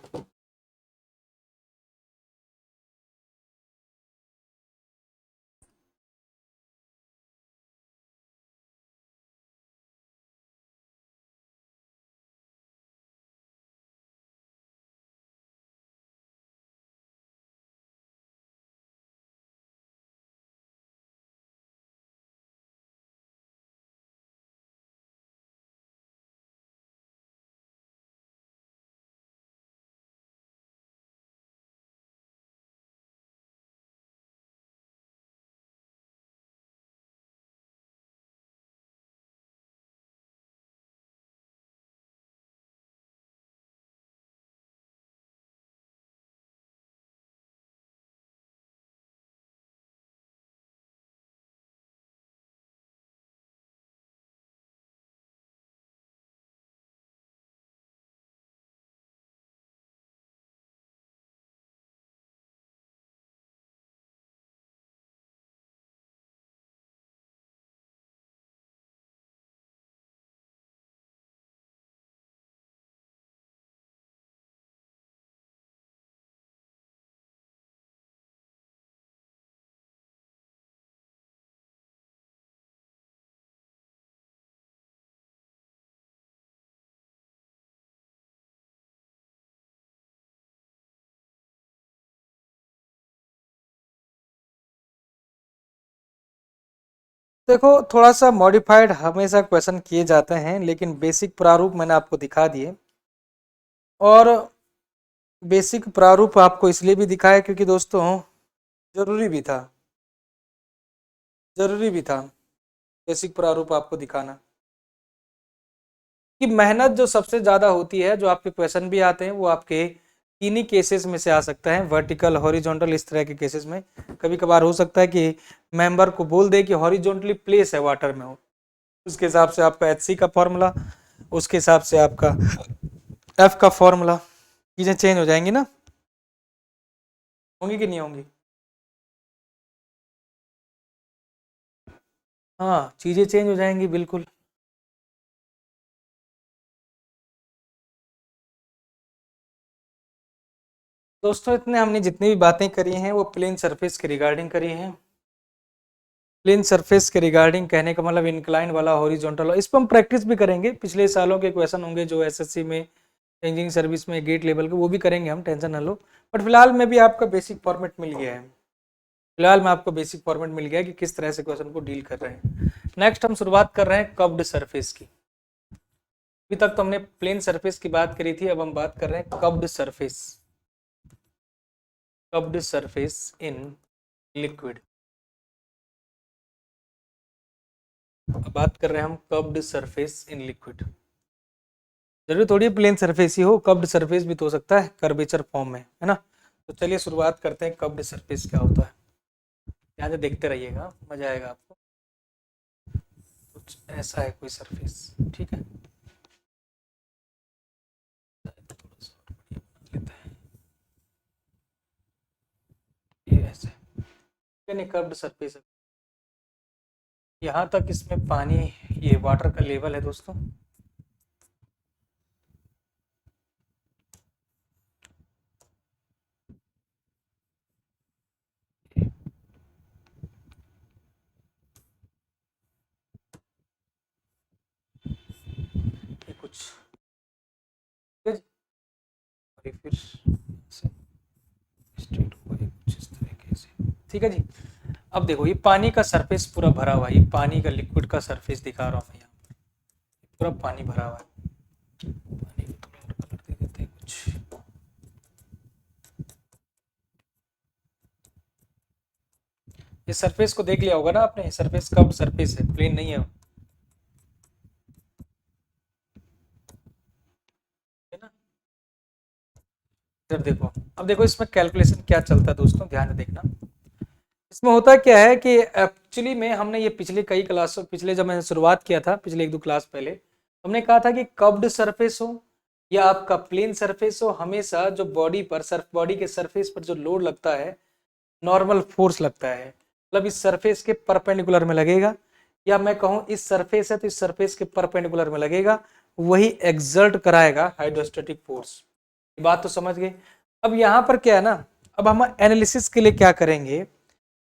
देखो थोड़ा सा मॉडिफाइड हमेशा क्वेश्चन किए जाते हैं, लेकिन बेसिक प्रारूप मैंने आपको दिखा दिए। और बेसिक प्रारूप आपको इसलिए भी दिखाया क्योंकि दोस्तों जरूरी भी था, जरूरी भी था बेसिक प्रारूप आपको दिखाना, कि मेहनत जो सबसे ज़्यादा होती है, जो आपके क्वेश्चन भी आते हैं वो आपके इन्हीं केसेस में से आ सकता है, वर्टिकल हॉरिजॉन्टल इस तरह के केसेस में। कभी कभार हो सकता है कि मेंबर को बोल दे कि हॉरिजॉन्टली प्लेस है वाटर में हो, उसके हिसाब से आपका एच सी का फॉर्मूला, उसके हिसाब से आपका एफ का फॉर्मूला, चीज़ें चेंज हो जाएंगी ना, होंगी कि नहीं होंगी? हाँ, चीज़ें चेंज हो जाएंगी बिल्कुल। दोस्तों इतने हमने जितनी भी बातें करी हैं वो प्लेन सरफेस के रिगार्डिंग करी हैं। प्लेन सरफेस के रिगार्डिंग कहने का मतलब इंक्लाइन वाला, हॉरिजॉन्टल, इस पर हम प्रैक्टिस भी करेंगे। पिछले सालों के क्वेश्चन होंगे जो एसएससी में, इंजीनियरिंग सर्विस में, गेट लेवल के, वो भी करेंगे हम, टेंशन ना लो। बट फिलहाल में भी आपका बेसिक फॉर्मेट मिल गया है, फिलहाल में आपको बेसिक फॉर्मेट मिल गया है कि किस तरह से क्वेश्चन को डील कर रहे हैं। नेक्स्ट हम शुरुआत कर रहे हैं कर्व्ड सरफेस की। अभी तक तो हमने प्लेन सरफेस की बात करी थी, अब हम बात कर रहे हैं curved surface, curved surface in liquid. अब बात कर रहे हैं हम कर्व्ड सरफेस इन लिक्विड। जरूरी थोड़ी प्लेन सरफेस ही हो, कर्व्ड सरफेस भी तो हो सकता है कर्वेचर फॉर्म में, है ना। तो चलिए शुरुआत करते हैं, कर्व्ड सरफेस क्या होता है। यहाँ से देखते रहिएगा, मजा आएगा आपको। कुछ ऐसा है कोई सरफेस, ठीक है, ये ऐसे कर्व्ड सरफेस है। यहाँ तक इसमें पानी, ये वाटर का लेवल है दोस्तों। ये कुछ फिर से स्ट्रेट हुआ है कुछ इस तरीके से, ठीक है जी। अब देखो ये पानी का सरफेस पूरा भरा हुआ है, ये पानी का लिक्विड का सरफेस दिखा रहा हूँ मैं यहाँ पर, पूरा पानी भरा हुआ है। पानी को थोड़ा और कलर दे देते हैं कुछ, ये सरफेस को देख लिया होगा ना आपने, सरफेस का सरफेस है, प्लेन नहीं है, है ना। इधर देखो, अब देखो इसमें कैलकुलेशन क्या चलता है दोस्तों, ध्यान से देखना। इसमें होता क्या है कि एक्चुअली में हमने ये पिछले कई क्लासों, पिछले जब मैंने शुरुआत किया था पिछले एक दो क्लास पहले, हमने कहा था कि कर्व्ड सरफेस हो या आपका प्लेन सरफेस हो, हमेशा जो बॉडी पर, सर्फ बॉडी के सरफेस पर जो लोड लगता है, नॉर्मल फोर्स लगता है, मतलब इस सरफेस के परपेंडिकुलर में लगेगा, या मैं कहूँ इस सरफेस है तो इस सरफेस के परपेंडिकुलर में लगेगा, वही एक्सर्ट कराएगा हाइड्रोस्टेटिक फोर्स। ये बात तो समझ गए। अब यहाँ पर क्या है ना, अब हम एनालिसिस के लिए क्या करेंगे,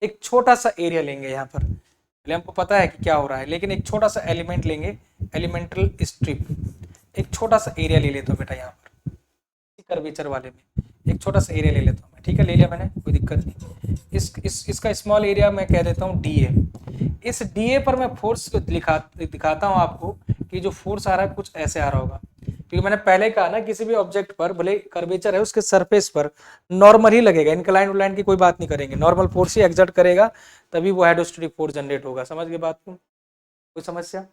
एक छोटा सा एरिया लेंगे यहाँ पर, पहले हमको पता है कि क्या हो रहा है, लेकिन एक छोटा सा एलिमेंट लेंगे, एलिमेंटल स्ट्रिप, एक छोटा सा एरिया ले लेता हूँ बेटा यहाँ पर, कर्वेचर वाले में एक छोटा सा एरिया ले लेता हूँ मैं, ठीक है, ले लिया मैंने, कोई दिक्कत नहीं। इसका स्मॉल एरिया मैं कह देता हूँ डी ए। इस डी ए पर मैं फोर्स दिखाता हूँ आपको कि जो फोर्स आ रहा है कुछ ऐसे आ रहा होगा, क्योंकि मैंने पहले कहा ना किसी भी ऑब्जेक्ट पर भले कर्वेचर है उसके सरफेस पर नॉर्मल ही लगेगा, इंक्लाइन उलाइन की कोई बात नहीं करेंगे, नॉर्मल फोर्स ही एक्सर्ट करेगा, तभी वो हाइड्रोस्टेटिक फोर्स जनरेट होगा। समझ गए बात को, कोई समस्या?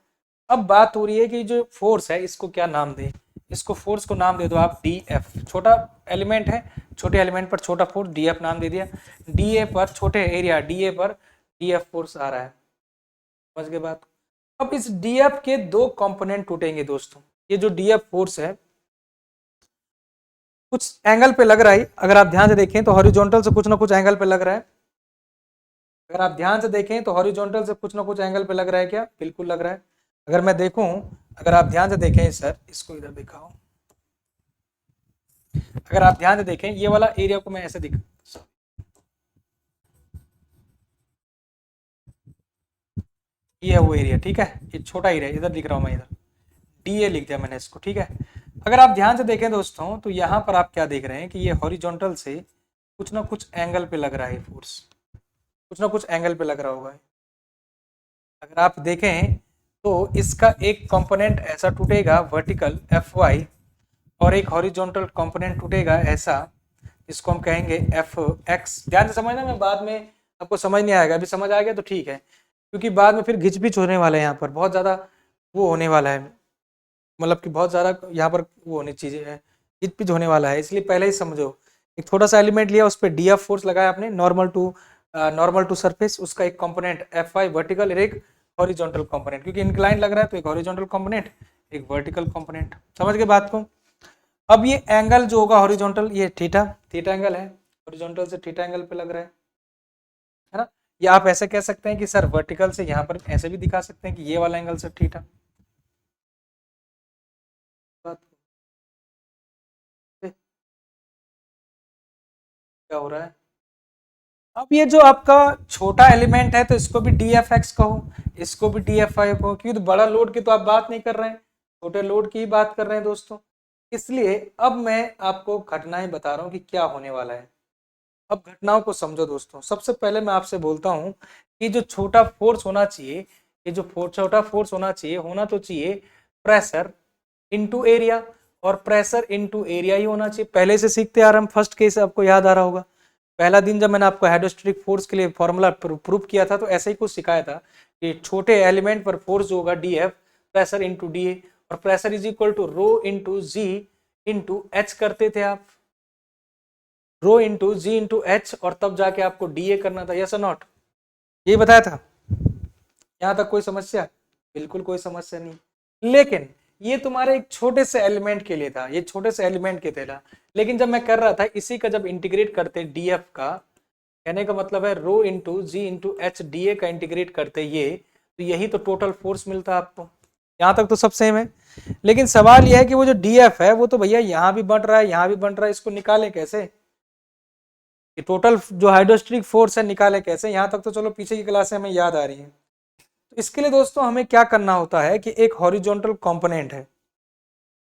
अब बात हो रही है कि जो फोर्स है इसको क्या नाम दे, इसको फोर्स को नाम दे दो आप डी एफ, छोटा एलिमेंट है, छोटे एलिमेंट पर छोटा फोर्स डी एफ नाम दे दिया, डी ए पर छोटे एरिया डी ए पर डी एफ फोर्स आ रहा है। समझ गए बात? अब इस डी एफ के दो कंपोनेंट टूटेंगे दोस्तों, ये जो डी एफ फोर्स है कुछ एंगल पे लग रहा है, अगर आप ध्यान से देखें तो हॉरिजॉन्टल से कुछ ना कुछ एंगल पे लग रहा है, अगर आप ध्यान से देखें तो हॉरिजॉन्टल से कुछ ना कुछ एंगल पे लग रहा है, क्या बिल्कुल लग रहा है। अगर मैं देखूं, अगर आप ध्यान से देखें सर, इसको इधर दिखाओ, अगर आप ध्यान से देखें ये वाला एरिया को मैं ऐसे दिखा, ये है वो एरिया, ठीक है, ये छोटा एरिया इधर दिख रहा हूं मैं, इधर डी ए लिख दिया मैंने इसको, ठीक है। अगर आप ध्यान से देखें दोस्तों तो यहाँ पर आप क्या देख रहे हैं कि ये हॉरिजॉन्टल से कुछ ना कुछ एंगल पे लग रहा है फोर्स, कुछ ना कुछ एंगल पे लग रहा होगा, अगर आप देखें तो इसका एक कंपोनेंट ऐसा टूटेगा वर्टिकल Fy, और एक हॉरिजॉन्टल कंपोनेंट टूटेगा ऐसा, इसको हम कहेंगे Fx। ध्यान से समझना, मैं बाद में आपको समझ नहीं आएगा, अभी समझ आ गया तो ठीक है, क्योंकि बाद में फिर घिचपिच होने वाला है, यहाँ पर बहुत ज़्यादा वो होने वाला है, मतलब कि बहुत ज़्यादा यहाँ पर वो होनी चीज़ें है, घिचपिच होने वाला है, इसलिए पहले ही समझो। एक छोटा सा एलिमेंट लिया, उस पर डी एफ फोर्स लगाया आपने, नॉर्मल टू सरफेस, उसका एक कंपोनेंट एफ आई वर्टिकल, एक हॉरिजॉन्टल कंपोनेंट, क्योंकि इंक्लाइन लग रहा है तो एक हॉरिजॉन्टल कंपोनेंट, एक वर्टिकल कंपोनेंट। समझ गए बात को? अब ये एंगल जो होगा हॉरिजॉन्टल, ये थीटा, थीटा एंगल है, हॉरिजॉन्टल से थीटा एंगल पे लग रहा है ना। या आप ऐसे कह सकते हैं कि सर वर्टिकल से यहाँ पर ऐसे भी दिखा सकते हैं कि ये वाला एंगल सर थीटा। क्या हो रहा है? अब ये जो आपका छोटा एलिमेंट है तो इसको भी डी एफ एक्स कहो, इसको भी डी एफ आई कहो, क्योंकि तो बड़ा लोड की तो आप बात नहीं कर रहे हैं, छोटे लोड की ही बात कर रहे हैं दोस्तों। इसलिए अब मैं आपको घटनाएं बता रहा हूं कि क्या होने वाला है। अब घटनाओं को समझो दोस्तों। सबसे पहले मैं आपसे बोलता हूं कि जो छोटा फोर्स होना चाहिए, ये जो छोटा फोर्स होना तो चाहिए प्रेशर इनटू एरिया, और प्रेशर इनटू एरिया ही होना चाहिए। पहले से सीखते आ रहे हम, फर्स्ट केस आपको याद आ रहा होगा, पहला दिन जब मैंने आपको हाइड्रोस्टैटिक फोर्स के लिए फॉर्मूला प्रूफ किया था तो ऐसे ही कुछ सिखाया था कि छोटे एलिमेंट पर फोर्स जो होगा D F, pressure into D A, और pressure is equal to rho into G into H करते थे आप, rho into G into H, और तब जाके आपको डी ए करना था, यस और नॉट, ये बताया था। यहां तक कोई समस्या? बिल्कुल कोई समस्या नहीं। लेकिन ये तुम्हारे एक छोटे से एलिमेंट के लिए था, ये छोटे से एलिमेंट के था। लेकिन जब मैं कर रहा था इसी का जब इंटीग्रेट करते डीएफ का, कहने का मतलब है rho into G into H D A का इंटीग्रेट करते ये, तो यही तो टोटल फोर्स मिलता आपको। यहाँ तक तो सब सेम है। लेकिन सवाल यह है कि वो जो डीएफ है वो तो भैया यहाँ भी बढ़ रहा है, यहाँ भी बढ़ रहा है, इसको निकाले कैसे? कि टोटल जो हाइड्रोस्टेटिक फोर्स है निकाले कैसे? यहाँ तक तो चलो पीछे की क्लास से हमें याद आ रही है। तो इसके लिए दोस्तों हमें क्या करना होता है कि एक हॉरिजॉन्टल कंपोनेंट है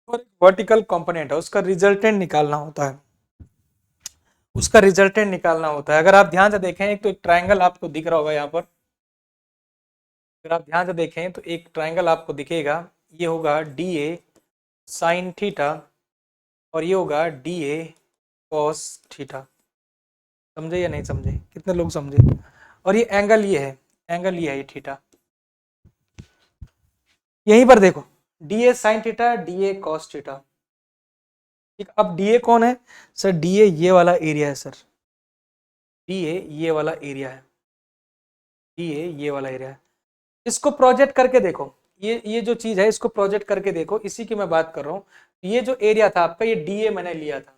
और एक वर्टिकल कंपोनेंट है, उसका रिजल्टेंट निकालना होता है, उसका रिजल्टेंट निकालना होता है। अगर आप ध्यान से देखें, एक तो एक ट्रायंगल आपको दिख रहा होगा यहाँ पर, अगर आप ध्यान से देखें तो एक ट्रायंगल आपको दिखेगा, ये होगा डी ए साइन थीटा और ये होगा डी ए कॉस थीटा। समझे या नहीं समझे? कितने लोग समझे? और ये एंगल ये है, एंगल ये है, ये थीटा। यहीं पर देखो, D A sine theta, D A cos theta. ठीक, अब डी ए कौन है सर? डी ए ये वाला एरिया है सर, डी ए ये वाला एरिया है, डी ए ये वाला एरिया है। इसको प्रोजेक्ट करके देखो, ये जो चीज है इसको प्रोजेक्ट करके देखो, इसी की मैं बात कर रहा हूँ। ये जो एरिया था आपका, ये डी ए मैंने लिया था,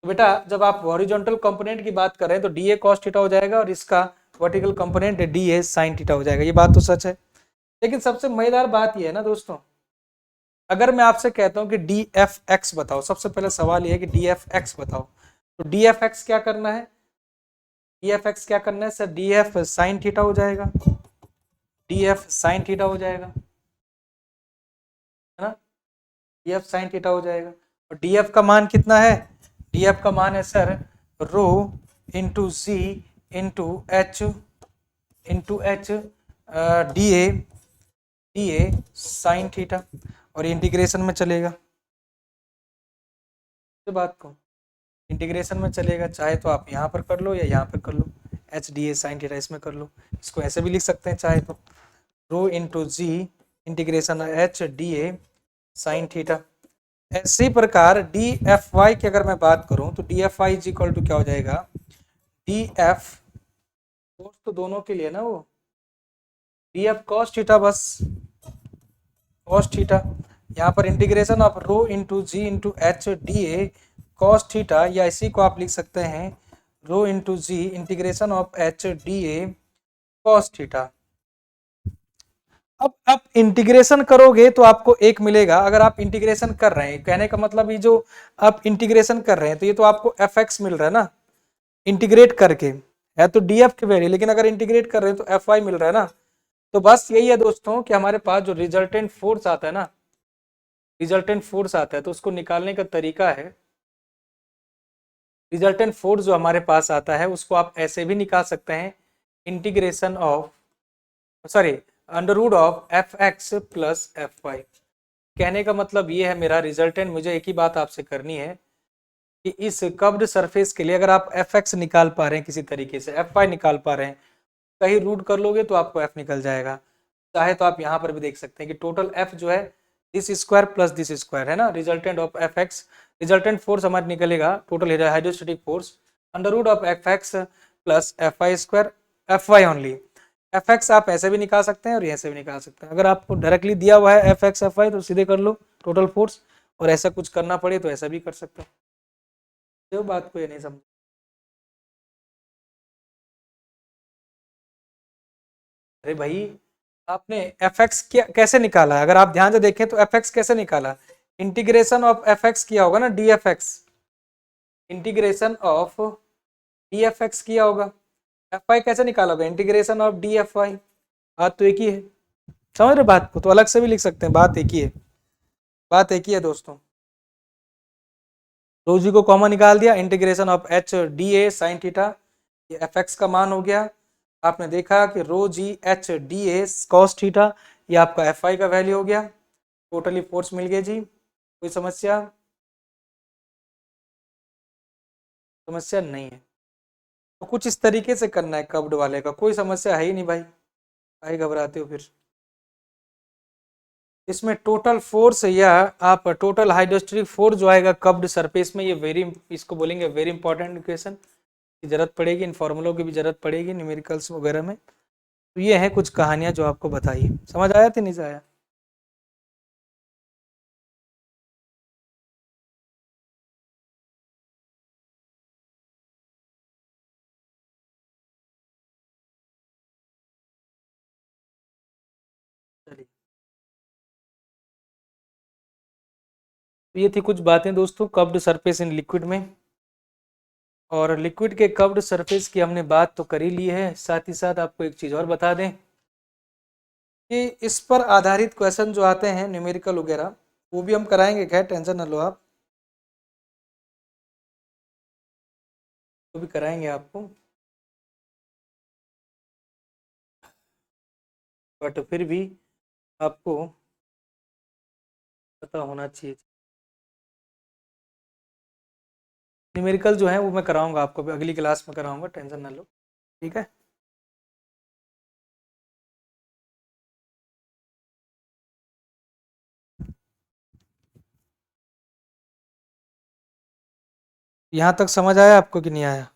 तो बेटा जब आप हॉरिजॉन्टल कंपोनेंट की बात कर रहे हैं तो डी ए कॉस थीटा हो जाएगा और इसका vertical component D A sine theta हो जाएगा। ये बात तो सच है। लेकिन सबसे मजेदार बात ये है ना दोस्तों, अगर मैं आपसे कहता हूं कि डी एफ एक्स बताओ, सबसे पहले सवाल ये है कि डी एफ एक्स बताओ, तो डी एफ एक्स क्या करना है? डी एफ एक्स क्या करना है sir? D F sine theta हो जाएगा, डी एफ साइन थीटा हो जाएगा, है ना, डी एफ साइन थीटा हो जाएगा। और डी एफ का मान कितना है? डी एफ का मान है sir rho into G into H D A sine theta, और इंटीग्रेशन में चलेगा, बात को इंटीग्रेशन में चलेगा, चाहे तो आप यहाँ पर कर लो या यहाँ पर कर लो, H D A sine theta इसमें कर लो, इसको ऐसे भी लिख सकते हैं चाहे तो, rho into G integration H D A sine theta. इसी प्रकार डी एफ वाई की अगर मैं बात करूं तो D F Y is equal to क्या हो जाएगा? डी एफ फोर्स तो दोनों के लिए ना, वो डी एफ कॉस थीटा, बस कॉस थीटा, यहाँ पर integration of rho into G into H D A cos theta, या इसी को आप लिख सकते हैं rho into G integration of H D A cos theta. अब आप इंटीग्रेशन करोगे तो आपको एक मिलेगा। अगर आप इंटीग्रेशन कर रहे हैं, कहने का मतलब ये जो आप इंटीग्रेशन कर रहे हैं तो ये तो आपको एफ एक्स मिल रहा है ना, इंटीग्रेट करके, है तो डी एफ की वैल्यू, लेकिन अगर इंटीग्रेट कर रहे हैं तो एफ वाई मिल रहा है ना। तो बस यही है दोस्तों कि हमारे पास जो रिजल्टेंट फोर्स आता है ना, रिजल्टेंट फोर्स आता है तो उसको निकालने का तरीका है, रिजल्टेंट फोर्स जो हमारे पास आता है उसको आप ऐसे भी निकाल सकते हैं, integration of, sorry, under root of F X plus F Y. कहने का मतलब ये है मेरा रिजल्टेंट, मुझे एक ही बात आपसे करनी है कि इस कर्व्ड सरफेस के लिए अगर आप एफ एक्स निकाल पा रहे हैं किसी तरीके से, एफ वाई निकाल पा रहे हैं, कहीं रूट कर लोगे तो आपको एफ निकल जाएगा। चाहे तो आप यहाँ पर भी देख सकते हैं कि टोटल एफ जो है this square plus this square है ना, resultant of F X, resultant force हमारा निकलेगा total hydrostatic force under root of F X plus F Y square, F Y only. F X आप ऐसे भी निकाल सकते हैं और ऐसे भी निकाल सकते हैं। अगर आपको डायरेक्टली दिया हुआ है एफ एक्स एफ वाई तो सीधे कर लो टोटल फोर्स, और ऐसा कुछ करना पड़े तो ऐसा भी कर सकते हैं। जो बात को ये नहीं समझ, अरे भाई आपने एफ एक्स कैसे निकाला? अगर आप ध्यान से देखें तो एफ एक्स कैसे निकाला, इंटीग्रेशन ऑफ एफ एक्स किया होगा ना, D F X, integration of D F X किया होगा। एफ वाई कैसे निकाला होगा, integration of D F Y. बात तो एक ही है, समझ रहे बात को? तो अलग से भी लिख सकते हैं, बात एक ही है, बात एक ही है दोस्तों। रो जी को कॉमन निकाल दिया, integration of H D A sine theta, ये एफ एक्स का मान हो गया। आपने देखा कि rho G H D A cos theta, ये आपका एफ आई का वैल्यू हो गया। टोटली फोर्स मिल गया जी। कोई समस्या? समस्या नहीं है। तो कुछ इस तरीके से करना है कर्व्ड वाले का, कोई समस्या है ही नहीं भाई, काहे घबराते हो फिर? इसमें टोटल फोर्स या आप टोटल हाइड्रोस्टेटिक फोर्स जो आएगा कर्व्ड सरफेस में, ये वेरी, इसको बोलेंगे वेरी इंपॉर्टेंट इक्वेशन की जरूरत पड़ेगी, इन फॉर्मूलों की भी जरूरत पड़ेगी न्यूमेरिकल्स वगैरह में। तो ये है कुछ कहानियां जो आपको बताई, समझ आया कि नहीं आया? चलिए, तो ये थी कुछ बातें दोस्तों कर्व्ड सरफेस इन लिक्विड में। और लिक्विड के कर्व्ड सरफेस की हमने बात तो कर ही ली है, साथ ही साथ आपको एक चीज़ और बता दें कि इस पर आधारित क्वेश्चन जो आते हैं न्यूमेरिकल वगैरह, वो भी हम कराएंगे, खैर टेंशन ना लो आप, वो भी कराएंगे आपको, बट फिर भी आपको पता होना चाहिए। न्यूमेरिकल जो है वो मैं कराऊंगा आपको, अगली क्लास में कराऊंगा, टेंशन ना लो, ठीक है। यहाँ तक समझ आया आपको कि नहीं आया?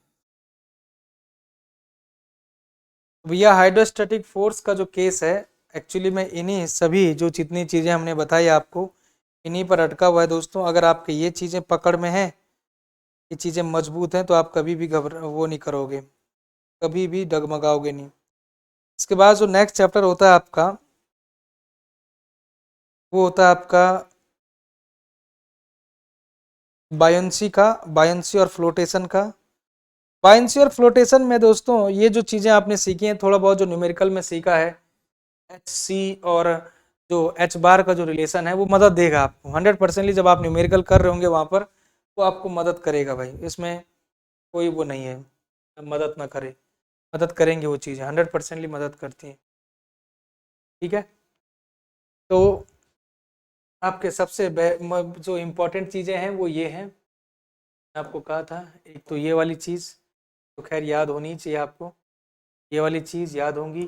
भैया हाइड्रोस्टैटिक फोर्स का जो केस है, एक्चुअली में इन्हीं सभी जो जितनी चीज़ें हमने बताई आपको, इन्हीं पर अटका हुआ है दोस्तों। अगर आपके ये चीज़ें पकड़ में हैं, ये चीज़ें मजबूत हैं, तो आप कभी भी घबरा वो नहीं करोगे, कभी भी डगमगाओगे नहीं। इसके बाद जो नेक्स्ट चैप्टर होता है आपका, वो होता है आपका बायंसी का, बायंसी और फ्लोटेशन का। बायंसी और फ्लोटेशन में दोस्तों ये जो चीज़ें आपने सीखी हैं, थोड़ा बहुत जो न्यूमेरिकल में सीखा है, एच सी और जो एच बार का जो रिलेशन है, वो मदद देगा आपको 100%। जब आप न्यूमेरिकल कर रहे होंगे वहाँ पर, वो आपको मदद करेगा भाई, इसमें कोई वो नहीं है मदद ना करे, मदद करेंगे वो चीज़ें, 100% मदद करती हैं, ठीक है। तो आपके सबसे जो इम्पोर्टेंट चीज़ें हैं वो ये हैं, आपको कहा था, एक तो ये वाली चीज़ तो खैर याद होनी चाहिए आपको, ये वाली चीज़ याद होंगी,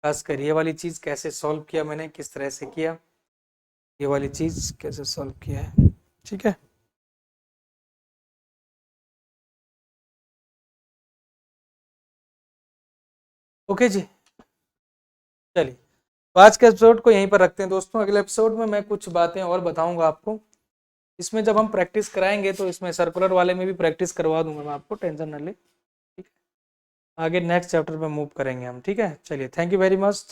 खासकर ये वाली चीज़ कैसे सॉल्व किया मैंने, किस तरह से किया, ये वाली चीज़ कैसे सॉल्व किया है, ठीक है। ओके जी, चलिए, तो आज के एपिसोड को यहीं पर रखते हैं दोस्तों। अगले एपिसोड में मैं कुछ बातें और बताऊंगा आपको, इसमें जब हम प्रैक्टिस कराएंगे तो इसमें सर्कुलर वाले में भी प्रैक्टिस करवा दूंगा मैं आपको, टेंशन ना ले, ठीक है। आगे नेक्स्ट चैप्टर में मूव करेंगे हम, ठीक है। चलिए, थैंक यू वेरी मच।